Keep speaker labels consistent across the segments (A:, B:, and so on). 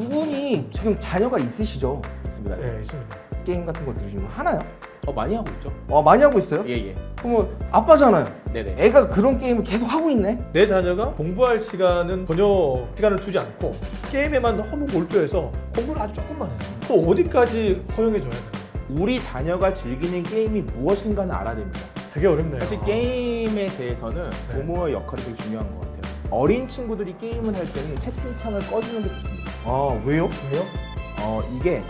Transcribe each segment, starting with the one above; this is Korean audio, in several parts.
A: 두 분이 지금 자녀가 있으시죠?
B: 있습니다.
C: 네, 있습니다.
A: 게임 같은 것들이 지금 하나요?
B: 많이 하고 있죠.
A: 많이 하고 있어요?
B: 예.
A: 그러면 아빠잖아요.
B: 네네.
A: 애가 그런 게임을 계속 하고 있네?
C: 내 자녀가 공부할 시간은 전혀 시간을 두지 않고 게임에만 너무 몰두해서 공부를 아주 조금만 해요. 또 어디까지 허용해줘야 돼요?
B: 우리 자녀가 즐기는 게임이 무엇인가는 알아야 됩니다.
C: 되게 어렵네요.
B: 사실 게임에 대해서는
C: 네.
B: 부모의 역할이 되게 중요한 것 같아요. 어린 친구들이 게임을 할 때는 채팅창을 꺼주는 게 좋습니다.
A: 왜요?
C: 왜요?
B: 이게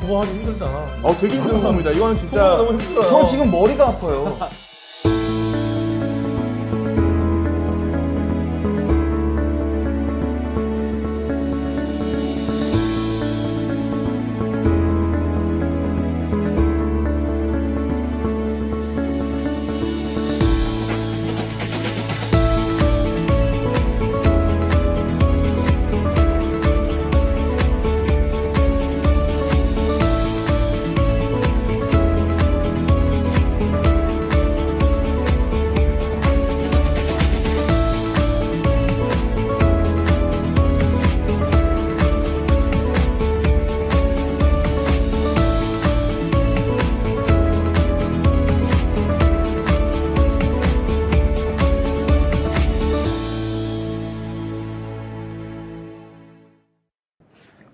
C: 부모하기 힘들다.
B: 되게 힘든 겁니다. 이거는
C: 부모가
B: 진짜
C: 너무 힘들어요.
A: 저 지금 머리가 아파요.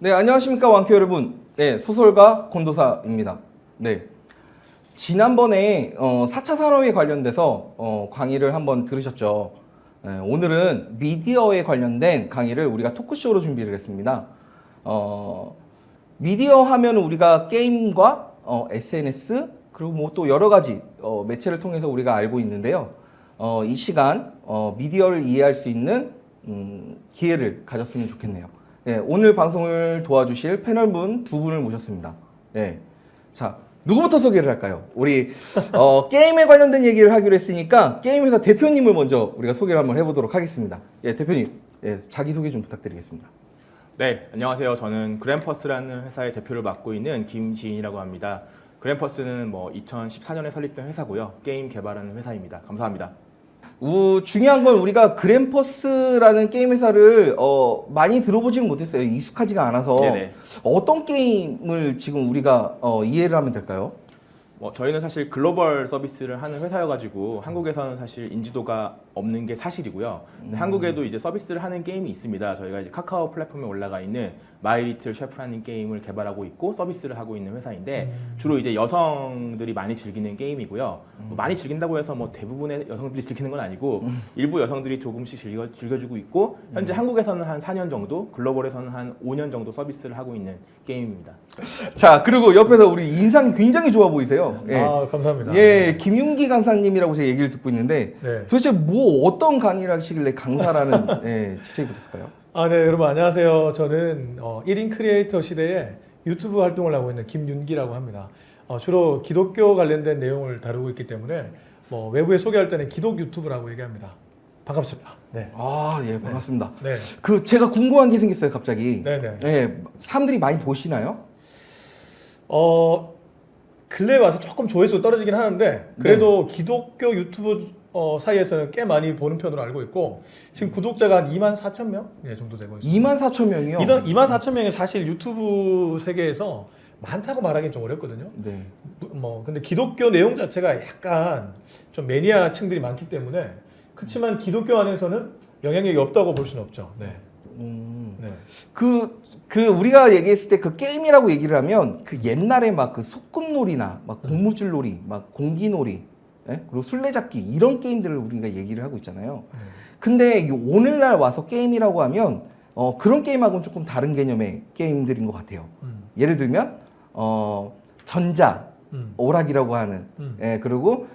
A: 네, 안녕하십니까 왕표 여러분. 네, 소설가 권도사입니다. 네, 지난번에 4차 산업에 관련돼서 강의를 한번 들으셨죠. 네, 오늘은 미디어에 관련된 강의를 우리가 토크쇼로 준비를 했습니다. 미디어 하면 우리가 게임과 SNS 그리고 뭐 또 여러 가지 매체를 통해서 우리가 알고 있는데요. 이 시간 미디어를 이해할 수 있는 기회를 가졌으면 좋겠네요. 네, 오늘 방송을 도와주실 패널분 두 분을 모셨습니다. 네, 자, 누구부터 소개를 할까요? 우리 게임에 관련된 얘기를 하기로 했으니까 게임 회사 대표님을 먼저 우리가 소개를 한번 해보도록 하겠습니다. 예, 대표님, 자기 소개 좀 부탁드리겠습니다.
B: 네, 안녕하세요. 저는 그램퍼스라는 회사의 대표를 맡고 있는 김지인이라고 합니다. 그램퍼스는 2014년에 설립된 회사고요. 게임 개발하는 회사입니다. 감사합니다.
A: 중요한 건 우리가 그램퍼스라는 게임 회사를 많이 들어보지는 못했어요. 익숙하지가 않아서.
B: 네네.
A: 어떤 게임을 지금 우리가 이해를 하면 될까요?
B: 저희는 사실 글로벌 서비스를 하는 회사여가지고 한국에서는 사실 인지도가 없는 게 사실이고요. 근데 한국에도 이제 서비스를 하는 게임이 있습니다. 저희가 이제 카카오 플랫폼에 올라가 있는 마이 리틀 셰프라는 게임을 개발하고 있고 서비스를 하고 있는 회사인데 주로 이제 여성들이 많이 즐기는 게임이고요. 많이 즐긴다고 해서 대부분의 여성들이 즐기는 건 아니고 일부 여성들이 조금씩 즐겨주고 있고 현재 한국에서는 한 4년 정도, 글로벌에서는 한 5년 정도 서비스를 하고 있는 게임입니다.
A: 자, 그리고 옆에서 우리 인상이 굉장히 좋아 보이세요. 예.
C: 감사합니다.
A: 예, 김윤기 강사님이라고 제가 얘기를 듣고 있는데
C: 네.
A: 도대체 어떤 강의를 하시길래 강사라는 지책이 붙었을까요?
C: 네, 여러분 안녕하세요. 저는 1인 크리에이터 시대에 유튜브 활동을 하고 있는 김윤기라고 합니다. 주로 기독교 관련된 내용을 다루고 있기 때문에 외부에 소개할 때는 기독 유튜브라고 얘기합니다. 반갑습니다. 네.
A: 예, 반갑습니다.
C: 네.
A: 제가 궁금한 게 생겼어요, 갑자기.
C: 네네.
A: 예, 사람들이 많이 보시나요?
C: 근래 와서 조금 조회수가 떨어지긴 하는데 그래도 기독교 유튜브 사이에서는 꽤 많이 보는 편으로 알고 있고 지금 구독자가 한 24,000명 정도 되고 있습니다.
A: 24,000명이요?
C: 24,000명이 사실 유튜브 세계에서 많다고 말하기는 좀 어렵거든요.
A: 네.
C: 근데 기독교 내용 자체가 약간 좀 매니아층들이 많기 때문에 그렇지만 기독교 안에서는 영향력이 없다고 볼 수는 없죠. 네.
A: 네. 우리가 얘기했을 때 그 게임이라고 얘기를 하면 그 옛날에 막 그 소꿉놀이나 막 고무줄놀이, 막 공기놀이, 그리고 술래잡기 이런 게임들을 우리가 얘기를 하고 있잖아요. 근데 오늘날 와서 게임이라고 하면 그런 게임하고는 조금 다른 개념의 게임들인 것 같아요. 예를 들면 전자 오락이라고 하는 그리고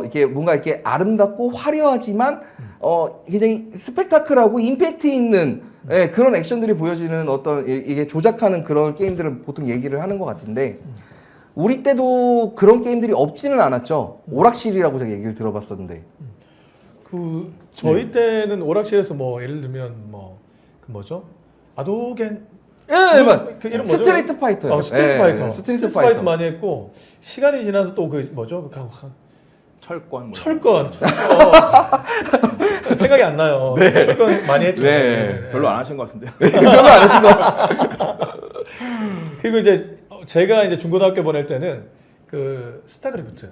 A: 이게 뭔가 이렇게 아름답고 화려하지만 굉장히 스펙타클하고 임팩트 있는 그런 액션들이 보여지는 어떤 이게 조작하는 그런 게임들을 보통 얘기를 하는 것 같은데 우리 때도 그런 게임들이 없지는 않았죠. 오락실이라고 제가 얘기를 들어봤었는데.
C: 저희 때는 오락실에서 예를 들면 그 뭐죠? 아도겐
A: 예,
C: 이름 뭐죠?
A: 스트리트 파이터요.
C: 스트리트 파이터.
A: 스트리트
C: 파이터 많이 했고 시간이 지나서 또 그 뭐죠?
B: 철권.
C: 철권. 생각이 안 나요. 철권 많이 했죠.
A: 네.
B: 별로 안 하신 것 같은데요.
A: 별로 안 하신 것 같아요.
C: 그리고 이제 제가 이제 중고등학교 보낼 때는 그 스타크래프트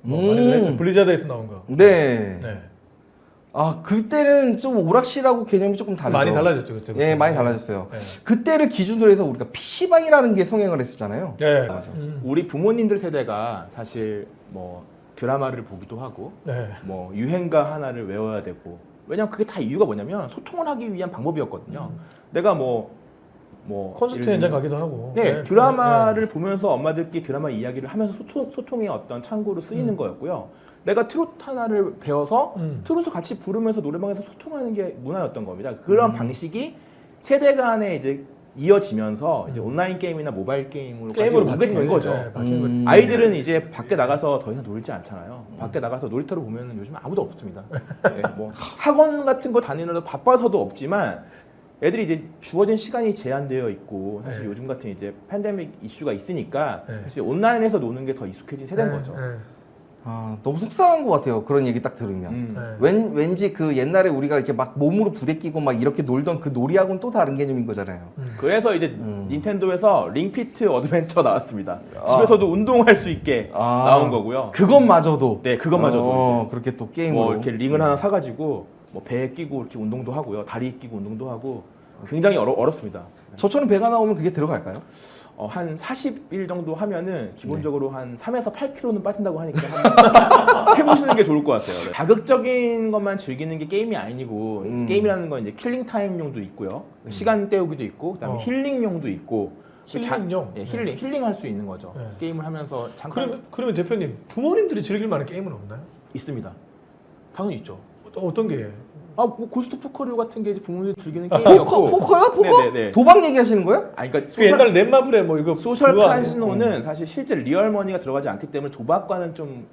C: 많이 했죠. 블리자드에서 나온 거.
A: 네.
C: 네.
A: 아, 그때는 좀 오락실하고 개념이 조금 다르죠.
C: 많이 달라졌죠 그때.
A: 예, 많이 달라졌어요.
C: 네.
A: 그때를 기준으로 해서 우리가 PC방이라는 게 성행을 했었잖아요.
C: 네.
A: 맞아.
B: 우리 부모님들 세대가 사실 뭐 드라마를 보기도 하고
C: 네.
B: 뭐 유행가 하나를 외워야 되고 왜냐면 그게 다 이유가 뭐냐면 소통을 하기 위한 방법이었거든요. 내가 뭐
C: 콘서트
B: 예를
C: 현장
B: 들면
C: 가기도 하고.
B: 네, 드라마를 보면서 엄마들끼리 드라마 이야기를 하면서 소통의 어떤 창구로 쓰이는 거였고요. 내가 트로트 하나를 배워서 트로트 같이 부르면서 노래방에서 소통하는 게 문화였던 겁니다. 그런 방식이 세대 간에 이제 이어지면서 이제 온라인 게임이나 모바일 게임으로 바뀌게 된 거죠.
C: 네, 바뀐 거죠.
B: 아이들은 이제 밖에 나가서 더 이상 놀지 않잖아요. 밖에 나가서 놀이터를 보면 요즘 아무도 없습니다. 네, 뭐 학원 같은 거 다니느라 바빠서도 없지만 애들이 이제 주어진 시간이 제한되어 있고 사실
C: 네.
B: 요즘 같은 이제 팬데믹 이슈가 있으니까
C: 네.
B: 사실 온라인에서 노는 게 더 익숙해진 세대인
C: 네,
B: 거죠.
C: 네.
A: 아, 너무 속상한 것 같아요. 그런 얘기 딱 들으면.
C: 네.
A: 왠지 그 옛날에 우리가 이렇게 막 몸으로 부대끼고 막 이렇게 놀던 그 놀이하고는 또 다른 개념인 거잖아요.
B: 그래서 이제 닌텐도에서 링피트 어드벤처 나왔습니다. 집에서도 운동할 수 있게 나온 거고요.
A: 그것마저도.
B: 네, 그것마저도 이제
A: 그렇게 또 게임으로.
B: 뭐 이렇게 링을 하나 사가지고 뭐 배에 끼고 이렇게 운동도 하고요, 다리에 끼고 운동도 하고 굉장히 어렵습니다.
A: 저처럼 배가 나오면 그게 들어갈까요?
B: 한 40일 정도 하면은 기본적으로 한 3에서 8kg는 빠진다고 하니까 한번 해보시는 게 좋을 것 같아요. 네. 자극적인 것만 즐기는 게 게임이 아니고 게임이라는 건 이제 킬링 타임용도 있고요, 시간 때우기도 있고, 그다음에 힐링용도 있고.
C: 힐링용?
B: 예, 힐링할 수 있는 거죠.
C: 네.
B: 게임을 하면서 잠깐
C: 그러면 대표님 부모님들이 즐길 만한 게임은 없나요?
B: 있습니다. 당연히 있죠.
C: 어떤 게?
B: 뭐 고스트 포커류 같은 게 이제 부모님들이 즐기는 게임이었고.
A: 포커요? 포커?
B: 네네네.
A: 도박 얘기하시는 거예요?
B: 아니 그러니까
C: 그 옛날 넷마블에 뭐 이거
B: 소셜
C: 그거
B: 카지노는 사실 실제 리얼 머니가 들어가지 않기 때문에 도박과는 좀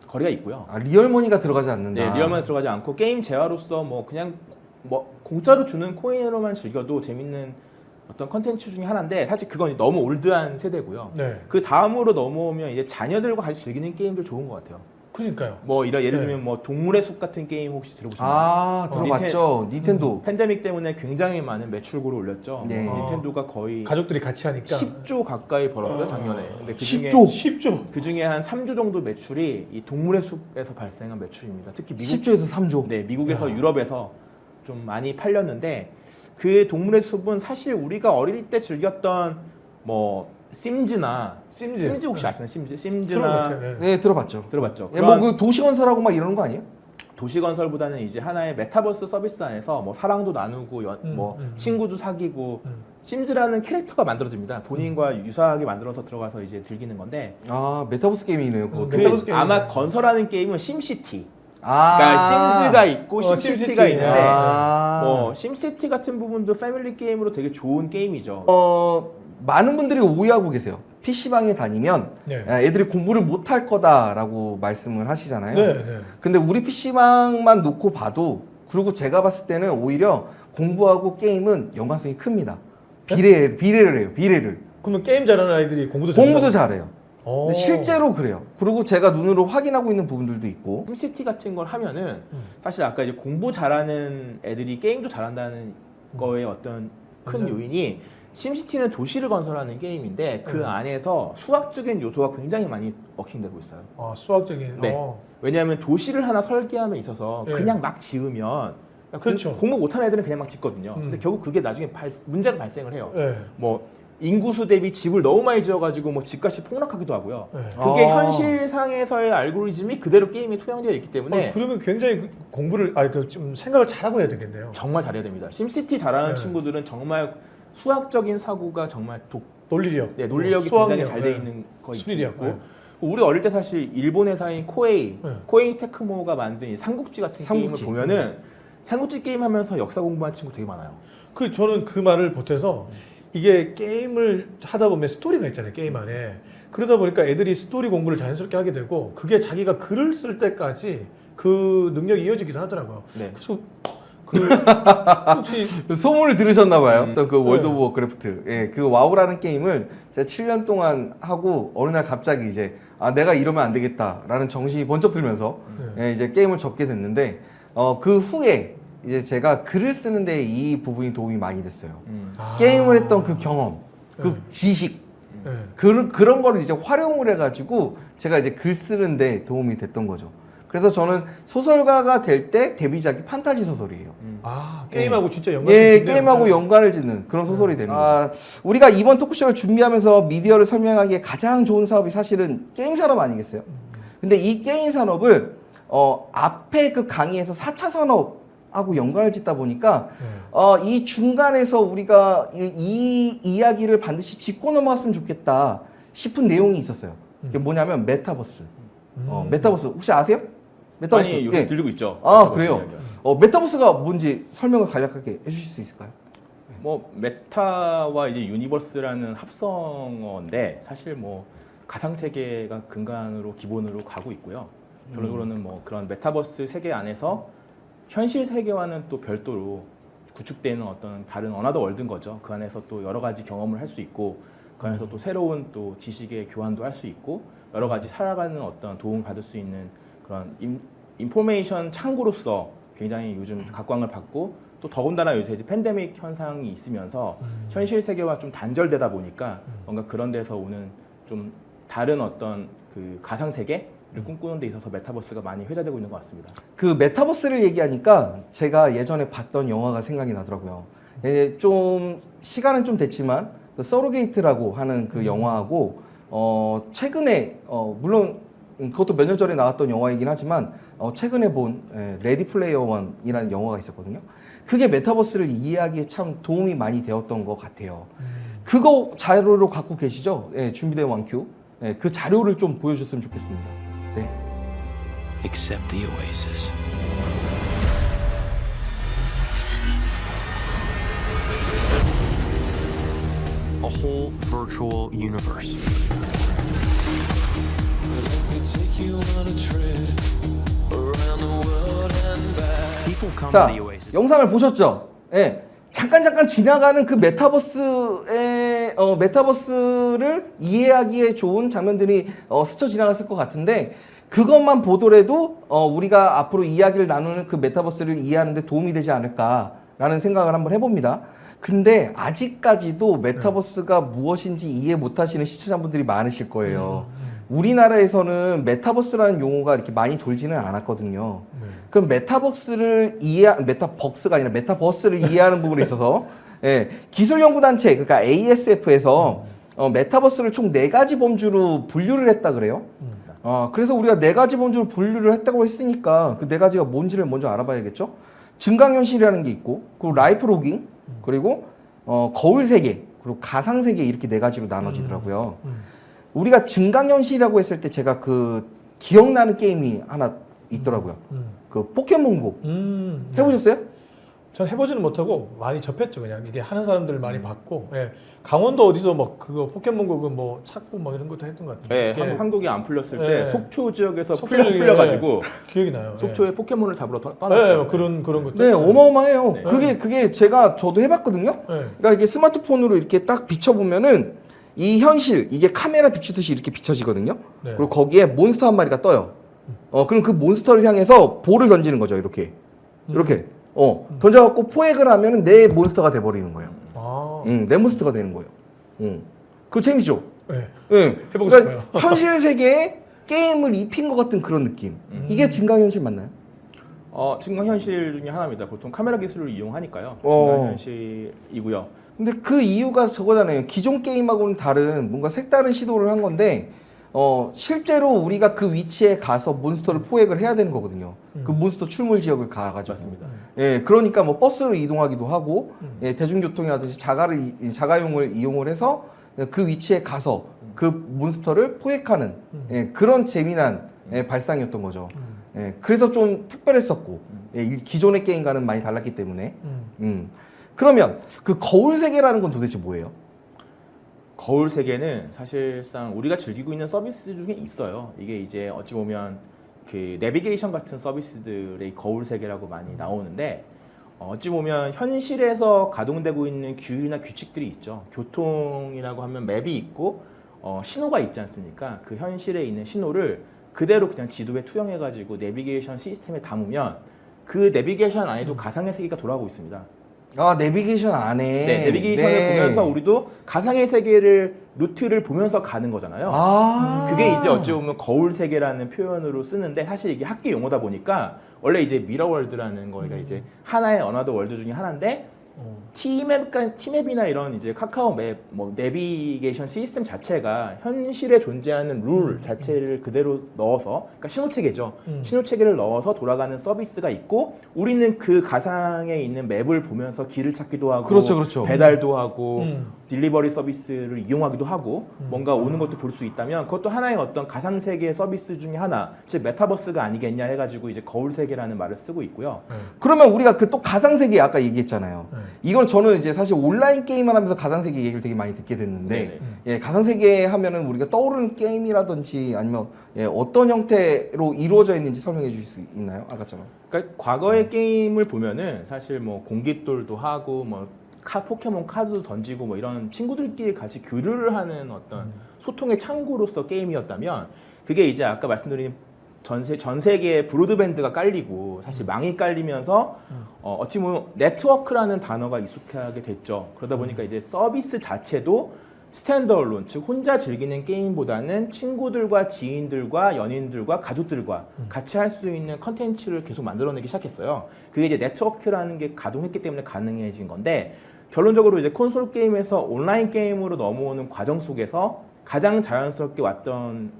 B: 거리가 있고요.
A: 아, 리얼머니가 들어가지 않는다.
B: 네, 리얼 머니 들어가지 않고 게임 재화로서 뭐 그냥 뭐 공짜로 주는 코인으로만 즐겨도 재밌는 어떤 컨텐츠 중에 하나인데 사실 그건 너무 올드한 세대고요.
C: 네.
B: 그 다음으로 넘어오면 이제 자녀들과 같이 즐기는 게임들 좋은 것 같아요.
C: 그러니까요.
B: 뭐 이런 예를
C: 네.
B: 들면 뭐 동물의 숲 같은 게임 혹시 들어보셨나요?
A: 아, 들어봤죠. 닌텐도.
B: 팬데믹 때문에 굉장히 많은 매출고를 올렸죠.
A: 네.
B: 닌텐도가 거의
C: 가족들이 같이 하니까
B: 10조 가까이 벌었어요 작년에. 근데 그 중에
C: 10조.
B: 그 중에 한 3조 정도 매출이 이 동물의 숲에서 발생한 매출입니다. 특히 미국,
A: 10조에서 3조.
B: 네, 미국에서 유럽에서 좀 많이 팔렸는데 그 동물의 숲은 사실 우리가 어릴 때 즐겼던 뭐 심즈 혹시 아시나요? 심즈나
C: 들어봤죠.
A: 네, 들어봤죠.
B: 들어봤죠.
A: 예, 뭐 그 도시 건설하고 막 이러는 거 아니에요?
B: 도시 건설보다는 이제 하나의 메타버스 서비스 안에서 뭐 사랑도 나누고 친구도 사귀고 심즈라는 캐릭터가 만들어집니다. 본인과 유사하게 만들어서 들어가서 이제 즐기는 건데
A: 아, 메타버스 게임이네요. 그거.
C: 메타버스 게임.
B: 아마 건설하는 게임은 심시티.
A: 아,
B: 그러니까 심즈가 있고 심시티가
C: 심시티.
B: 있는데
A: 아.
B: 뭐 심시티 같은 부분도 패밀리 게임으로 되게 좋은 게임이죠.
A: 많은 분들이 오해하고 계세요. PC방에 다니면
C: 네.
A: 애들이 공부를 못 할 거다라고 말씀을 하시잖아요.
C: 네, 네.
A: 근데 우리 PC방만 놓고 봐도, 그리고 제가 봤을 때는 오히려 공부하고 게임은 연관성이 큽니다. 비례를 해요. 비례를.
C: 그러면 게임 잘하는 아이들이 공부도
A: 잘해요. 근데 실제로 그래요. 그리고 제가 눈으로 확인하고 있는 부분들도 있고.
B: 심시티 같은 걸 하면은 사실 아까 이제 공부 잘하는 애들이 게임도 잘한다는 거에 어떤 큰 요인이, 심시티는 도시를 건설하는 게임인데 그 안에서 수학적인 요소가 굉장히 많이 워킹되고 있어요.
C: 아, 수학적인.
B: 네. 왜냐하면 도시를 하나 설계함에 있어서
C: 네.
B: 그냥 막 지으면
C: 그렇죠.
B: 공부 못하는 애들은 그냥 막 짓거든요. 근데 결국 그게 나중에 문제가 발생을 해요.
C: 네.
B: 뭐 인구수 대비 집을 너무 많이 지어가지고 뭐 집값이 폭락하기도 하고요.
C: 네.
B: 그게
A: 아.
B: 현실상에서의 알고리즘이 그대로 게임에 투영되어 있기 때문에
C: 그러면 굉장히 공부를 좀 생각을 잘하고 해야 되겠네요.
B: 정말 잘해야 됩니다. 심시티 잘하는
C: 네.
B: 친구들은 정말 수학적인 사고가 정말
C: 논리력.
B: 논리력이 굉장히 잘 돼 있는 거
C: 수리력.
B: 있고. 우리 어릴 때 사실 일본 회사인 코에이 테크모가 만든 이 삼국지 같은
A: 삼국지.
B: 게임을 보면은 삼국지 게임 하면서 역사 공부한 친구 되게 많아요.
C: 저는 그 말을 보태서 이게 게임을 하다 보면 스토리가 있잖아요, 게임 안에. 그러다 보니까 애들이 스토리 공부를 자연스럽게 하게 되고 그게 자기가 글을 쓸 때까지 그 능력이 이어지기도 하더라고요.
B: 네.
C: 그래서 혹시
A: 소문을 들으셨나 봐요. 또 그 월드
C: 네.
A: 오브 워크래프트. 예, 그 와우라는 게임을 제가 7년 동안 하고 어느 날 갑자기 이제 아, 내가 이러면 안 되겠다라는 정신이 번쩍 들면서 예, 이제 게임을 접게 됐는데 그 후에 이제 제가 글을 쓰는데 이 부분이 도움이 많이 됐어요.
C: 아.
A: 게임을 했던 그 경험, 그
C: 네.
A: 지식,
C: 네.
A: 그런 거를 이제 활용을 해가지고 제가 이제 글 쓰는데 도움이 됐던 거죠. 그래서 저는 소설가가 될 때 데뷔작이 판타지 소설이에요.
C: 아, 게임하고 진짜 연관이
A: 예,
C: 있네요.
A: 게임하고 연관을 짓는 그런 소설이 됩니다. 우리가 이번 토크쇼를 준비하면서 미디어를 설명하기에 가장 좋은 사업이 사실은 게임 산업 아니겠어요? 근데 이 게임 산업을 앞에 그 강의에서 4차 산업하고 연관을 짓다 보니까
C: 네.
A: 이 중간에서 우리가 이 이야기를 반드시 짚고 넘어갔으면 좋겠다 싶은 내용이 있었어요. 그게 뭐냐면 메타버스. 메타버스 혹시 아세요? 메타버스.
B: 많이 요새
A: 예.
B: 들리고 있죠.
A: 아,
B: 메타버스
A: 그래요?
B: 이야기가.
A: 메타버스가 뭔지 설명을 간략하게 해주실 수 있을까요?
B: 뭐 메타와 이제 유니버스라는 합성어인데 사실 뭐 가상 세계가 근간으로 기본으로 가고 있고요. 결론으로는 뭐 그런 메타버스 세계 안에서 현실 세계와는 또 별도로 구축되는 어떤 다른 어나더 월드인 거죠. 그 안에서 또 여러 가지 경험을 할 수 있고 그 안에서 또 새로운 또 지식의 교환도 할 수 있고 여러 가지 살아가는 어떤 도움을 받을 수 있는 그런 인포메이션 창구로서 굉장히 요즘 각광을 받고 또 더군다나 요새 이제 팬데믹 현상이 있으면서 현실 세계와 좀 단절되다 보니까 뭔가 그런 데서 오는 좀 다른 어떤 그 가상 세계를 꿈꾸는 데 있어서 메타버스가 많이 회자되고 있는 것 같습니다.
A: 그 메타버스를 얘기하니까 제가 예전에 봤던 영화가 생각이 나더라고요. 좀 시간은 좀 됐지만 그 서로게이트라고 하는 그 영화하고 최근에 물론 그것도 몇 년 전에 나왔던 영화이긴 하지만 최근에 본 레디 플레이어 원이라는 영화가 있었거든요. 그게 메타버스를 이해하기에 참 도움이 많이 되었던 것 같아요. 그거 자료로 갖고 계시죠? 예, 준비된 왕큐. 예, 그 자료를 좀 보여줬으면 좋겠습니다. 네.
D: Except the Oasis. A whole virtual universe. People come
A: 자,
D: to the Oasis.
A: 영상을 보셨죠? 예. 잠깐 지나가는 그 메타버스를 이해하기에 좋은 장면들이 스쳐 지나갔을 것 같은데 그것만 보더라도 우리가 앞으로 이야기를 나누는 그 메타버스를 이해하는 데 도움이 되지 않을까라는 생각을 한번 해봅니다. 근데 아직까지도 메타버스가 무엇인지 이해 못하시는 시청자분들이 많으실 거예요. 우리나라에서는 메타버스라는 용어가 이렇게 많이 돌지는 않았거든요. 그럼 메타버스가 아니라 메타버스를 이해하는 부분에 있어서 예, 기술연구단체 그러니까 ASF에서 메타버스를 총 4가지 범주로 분류를 했다 그래요. 그래서 우리가 4가지 범주로 분류를 했다고 했으니까 그 4가지가 뭔지를 먼저 알아봐야겠죠. 증강현실이라는 게 있고 그리고 라이프 로깅 그리고 거울 세계 그리고 가상 세계 이렇게 4가지로 나눠지더라고요. 우리가 증강현실이라고 했을 때 제가 그 기억나는 게임이 하나 있더라고요. 그 포켓몬고 해보셨어요?
C: 전 해보지는 못하고 많이 접했죠. 그냥 이게 하는 사람들을 많이 봤고, 예. 강원도 어디서 막 그거 포켓몬고 뭐 찾고 막 이런 것도 했던 것 같은데.
B: 네, 한국이 안 풀렸을 때
C: 예.
B: 속초 지역에서
C: 속초
B: 풀려가지고
C: 기억이 나요.
B: 속초에 포켓몬을 잡으러
C: 예.
B: 떠났죠.
C: 뭐 그런 것도.
A: 네, 어마어마해요.
B: 네.
A: 그게 저도 해봤거든요.
C: 예.
A: 그러니까 이게 스마트폰으로 이렇게 딱 비춰보면은 이 현실, 이게 카메라 비추듯이 이렇게 비춰지거든요.
C: 네.
A: 그리고 거기에 몬스터 한 마리가 떠요. 그럼 그 몬스터를 향해서 볼을 던지는 거죠, 이렇게. 이렇게. 던져갖고 포획을 하면은 내 몬스터가 돼버리는 거예요.
C: 아,
A: 내 몬스터가 되는 거예요. 그거 재밌죠?
C: 예.
A: 응.
C: 해보고
A: 그러니까
C: 싶어요.
A: 현실 세계에 게임을 입힌 것 같은 그런 느낌. 이게 증강현실 맞나요?
B: 증강현실 중에 하나입니다. 보통 카메라 기술을 이용하니까요.
A: 어.
B: 증강현실이고요.
A: 근데 그 이유가 저거잖아요. 기존 게임하고는 다른 뭔가 색다른 시도를 한 건데 실제로 우리가 그 위치에 가서 몬스터를 포획을 해야 되는 거거든요. 그 몬스터 출몰 지역을 가가지고.
B: 맞습니다.
A: 예, 그러니까 뭐 버스로 이동하기도 하고 예, 대중교통이라든지 자가용을 이용을 해서 그 위치에 가서 그 몬스터를 포획하는 예, 그런 재미난 발상이었던 거죠. 예, 그래서 좀 특별했었고 예, 기존의 게임과는 많이 달랐기 때문에. 그러면 그 거울 세계라는 건 도대체 뭐예요?
B: 거울 세계는 사실상 우리가 즐기고 있는 서비스 중에 있어요. 이게 이제 어찌 보면 그 내비게이션 같은 서비스들의 거울 세계라고 많이 나오는데 어찌 보면 현실에서 가동되고 있는 규율이나 규칙들이 있죠. 교통이라고 하면 맵이 있고 신호가 있지 않습니까? 그 현실에 있는 신호를 그대로 그냥 지도에 투영해가지고 내비게이션 시스템에 담으면 그 내비게이션 안에도 가상의 세계가 돌아가고 있습니다.
A: 아, 내비게이션 안에.
B: 네, 내비게이션을
A: 네.
B: 보면서 우리도 가상의 세계를 루트를 보면서 가는 거잖아요.
A: 아.
B: 그게 이제 어찌 보면 거울 세계라는 표현으로 쓰는데 사실 이게 학계 용어다 보니까 원래 이제 미러월드라는 거가 이제 하나의 어나더 월드 중에 하나인데 티맵이나 이런 이제 카카오 맵, 뭐 내비게이션 시스템 자체가 현실에 존재하는 룰 자체를 그대로 넣어서, 그러니까 신호체계죠. 신호체계를 넣어서 돌아가는 서비스가 있고, 우리는 그 가상에 있는 맵을 보면서 길을 찾기도 하고,
A: 그렇죠, 그렇죠.
B: 배달도 하고, 딜리버리 서비스를 이용하기도 하고, 뭔가 오는 것도 볼 수 있다면 그것도 하나의 어떤 가상 세계 서비스 중에 하나, 즉 메타버스가 아니겠냐 해가지고 이제 거울 세계라는 말을 쓰고 있고요.
A: 그러면 우리가 그 또 가상세계 아까 얘기했잖아요. 이건 저는 이제 사실 온라인 게임을 하면서 가상세계 얘기를 되게 많이 듣게 됐는데,
B: 네네.
A: 예, 가상세계 하면은 우리가 떠오르는 게임이라든지 아니면 예, 어떤 형태로 이루어져 있는지 설명해 주실 수 있나요? 아까처럼.
B: 그러니까 과거의 게임을 보면은 사실 뭐 공깃돌도 하고 뭐 포켓몬 카드도 던지고 뭐 이런 친구들끼리 같이 교류를 하는 어떤 소통의 창구로서 게임이었다면, 그게 이제 아까 말씀드린 전 세계에 브로드밴드가 깔리고 사실 망이 깔리면서 어찌 보면 네트워크라는 단어가 익숙하게 됐죠. 그러다 보니까 이제 서비스 자체도 스탠드얼론, 즉 혼자 즐기는 게임보다는 친구들과 지인들과 연인들과 가족들과 같이 할 수 있는 컨텐츠를 계속 만들어내기 시작했어요. 그게 이제 네트워크라는 게 가동했기 때문에 가능해진 건데, 결론적으로 이제 콘솔 게임에서 온라인 게임으로 넘어오는 과정 속에서 가장 자연스럽게 왔던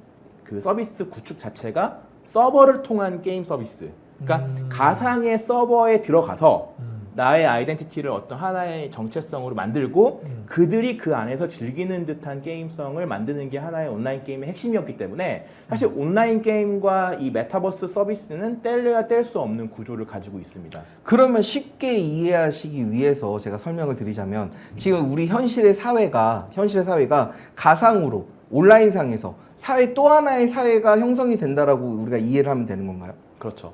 B: 그 서비스 구축 자체가 서버를 통한 게임 서비스. 그러니까 가상의 서버에 들어가서 나의 아이덴티티를 어떤 하나의 정체성으로 만들고 그들이 그 안에서 즐기는 듯한 게임성을 만드는 게 하나의 온라인 게임의 핵심이었기 때문에, 사실 온라인 게임과 이 메타버스 서비스는 뗄래야 뗄 수 없는 구조를 가지고 있습니다.
A: 그러면 쉽게 이해하시기 위해서 제가 설명을 드리자면, 지금 우리 현실의 사회가 가상으로 온라인상에서 사회 또 하나의 사회가 형성이 된다라고 우리가 이해를 하면 되는 건가요?
B: 그렇죠.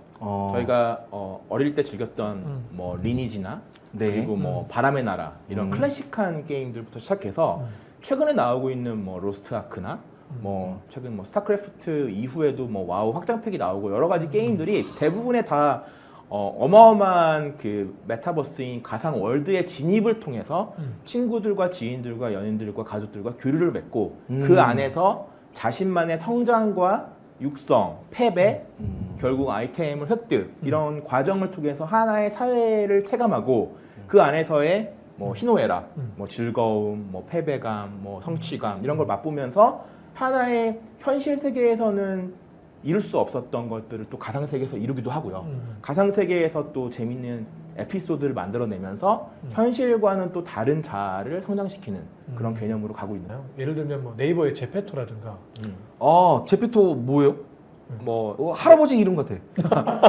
B: 저희가 어릴 때 즐겼던 뭐 리니지나
A: 네.
B: 그리고 뭐 바람의 나라 이런 클래식한 게임들부터 시작해서 최근에 나오고 있는 뭐 로스트 아크나 뭐 최근 뭐 스타크래프트 이후에도 뭐 와우 확장팩이 나오고 여러 가지 게임들이 대부분의 다 어마어마한 그 메타버스인 가상 월드의 진입을 통해서 친구들과 지인들과 연인들과 가족들과 교류를 맺고 그 안에서 자신만의 성장과 육성, 패배, 결국 아이템을 획득 이런 과정을 통해서 하나의 사회를 체감하고 그 안에서의 뭐 희노애락, 뭐 즐거움, 뭐 패배감, 뭐 성취감 이런 걸 맛보면서 하나의 현실 세계에서는 이룰 수 없었던 것들을 또 가상 세계에서 이루기도 하고요. 가상 세계에서 또 재밌는 에피소드를 만들어내면서 현실과는 또 다른 자아를 성장시키는 그런 개념으로 가고 있나요?
C: 예를 들면 뭐 네이버의 제페토라든가
A: 제페토 뭐예요?
B: 뭐
A: 할아버지 이름 같아.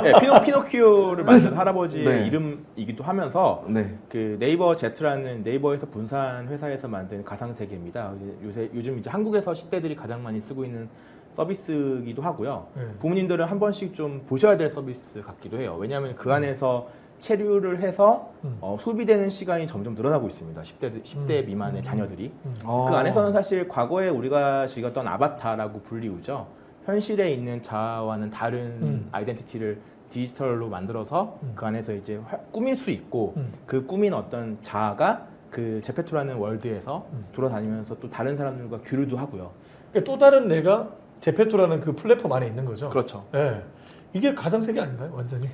B: 네, 피노키오를 만든 할아버지의
A: 네.
B: 이름이기도 하면서
A: 네.
B: 그 네이버 Z라는 네이버에서 분산 회사에서 만든 가상 세계입니다. 요즘 이제 한국에서 10대들이 가장 많이 쓰고 있는 서비스이기도 하고요.
C: 네.
B: 부모님들은 한 번씩 좀 보셔야 될 서비스 같기도 해요. 왜냐하면 그 안에서 체류를 해서 소비되는 시간이 점점 늘어나고 있습니다. 10대 미만의 자녀들이. 그 안에서는 사실 과거에 우리가 즐겼던 아바타라고 불리우죠. 현실에 있는 자아와는 다른 아이덴티티를 디지털로 만들어서 그 안에서 이제 꾸밀 수 있고 그 꾸민 어떤 자아가 그 제페토라는 월드에서 돌아다니면서 또 다른 사람들과 교류도 하고요.
C: 그러니까 또 다른 내가 제페토라는 그 플랫폼 안에 있는 거죠.
B: 그렇죠.
C: 네. 이게 가상 세계 아닌가요, 완전히?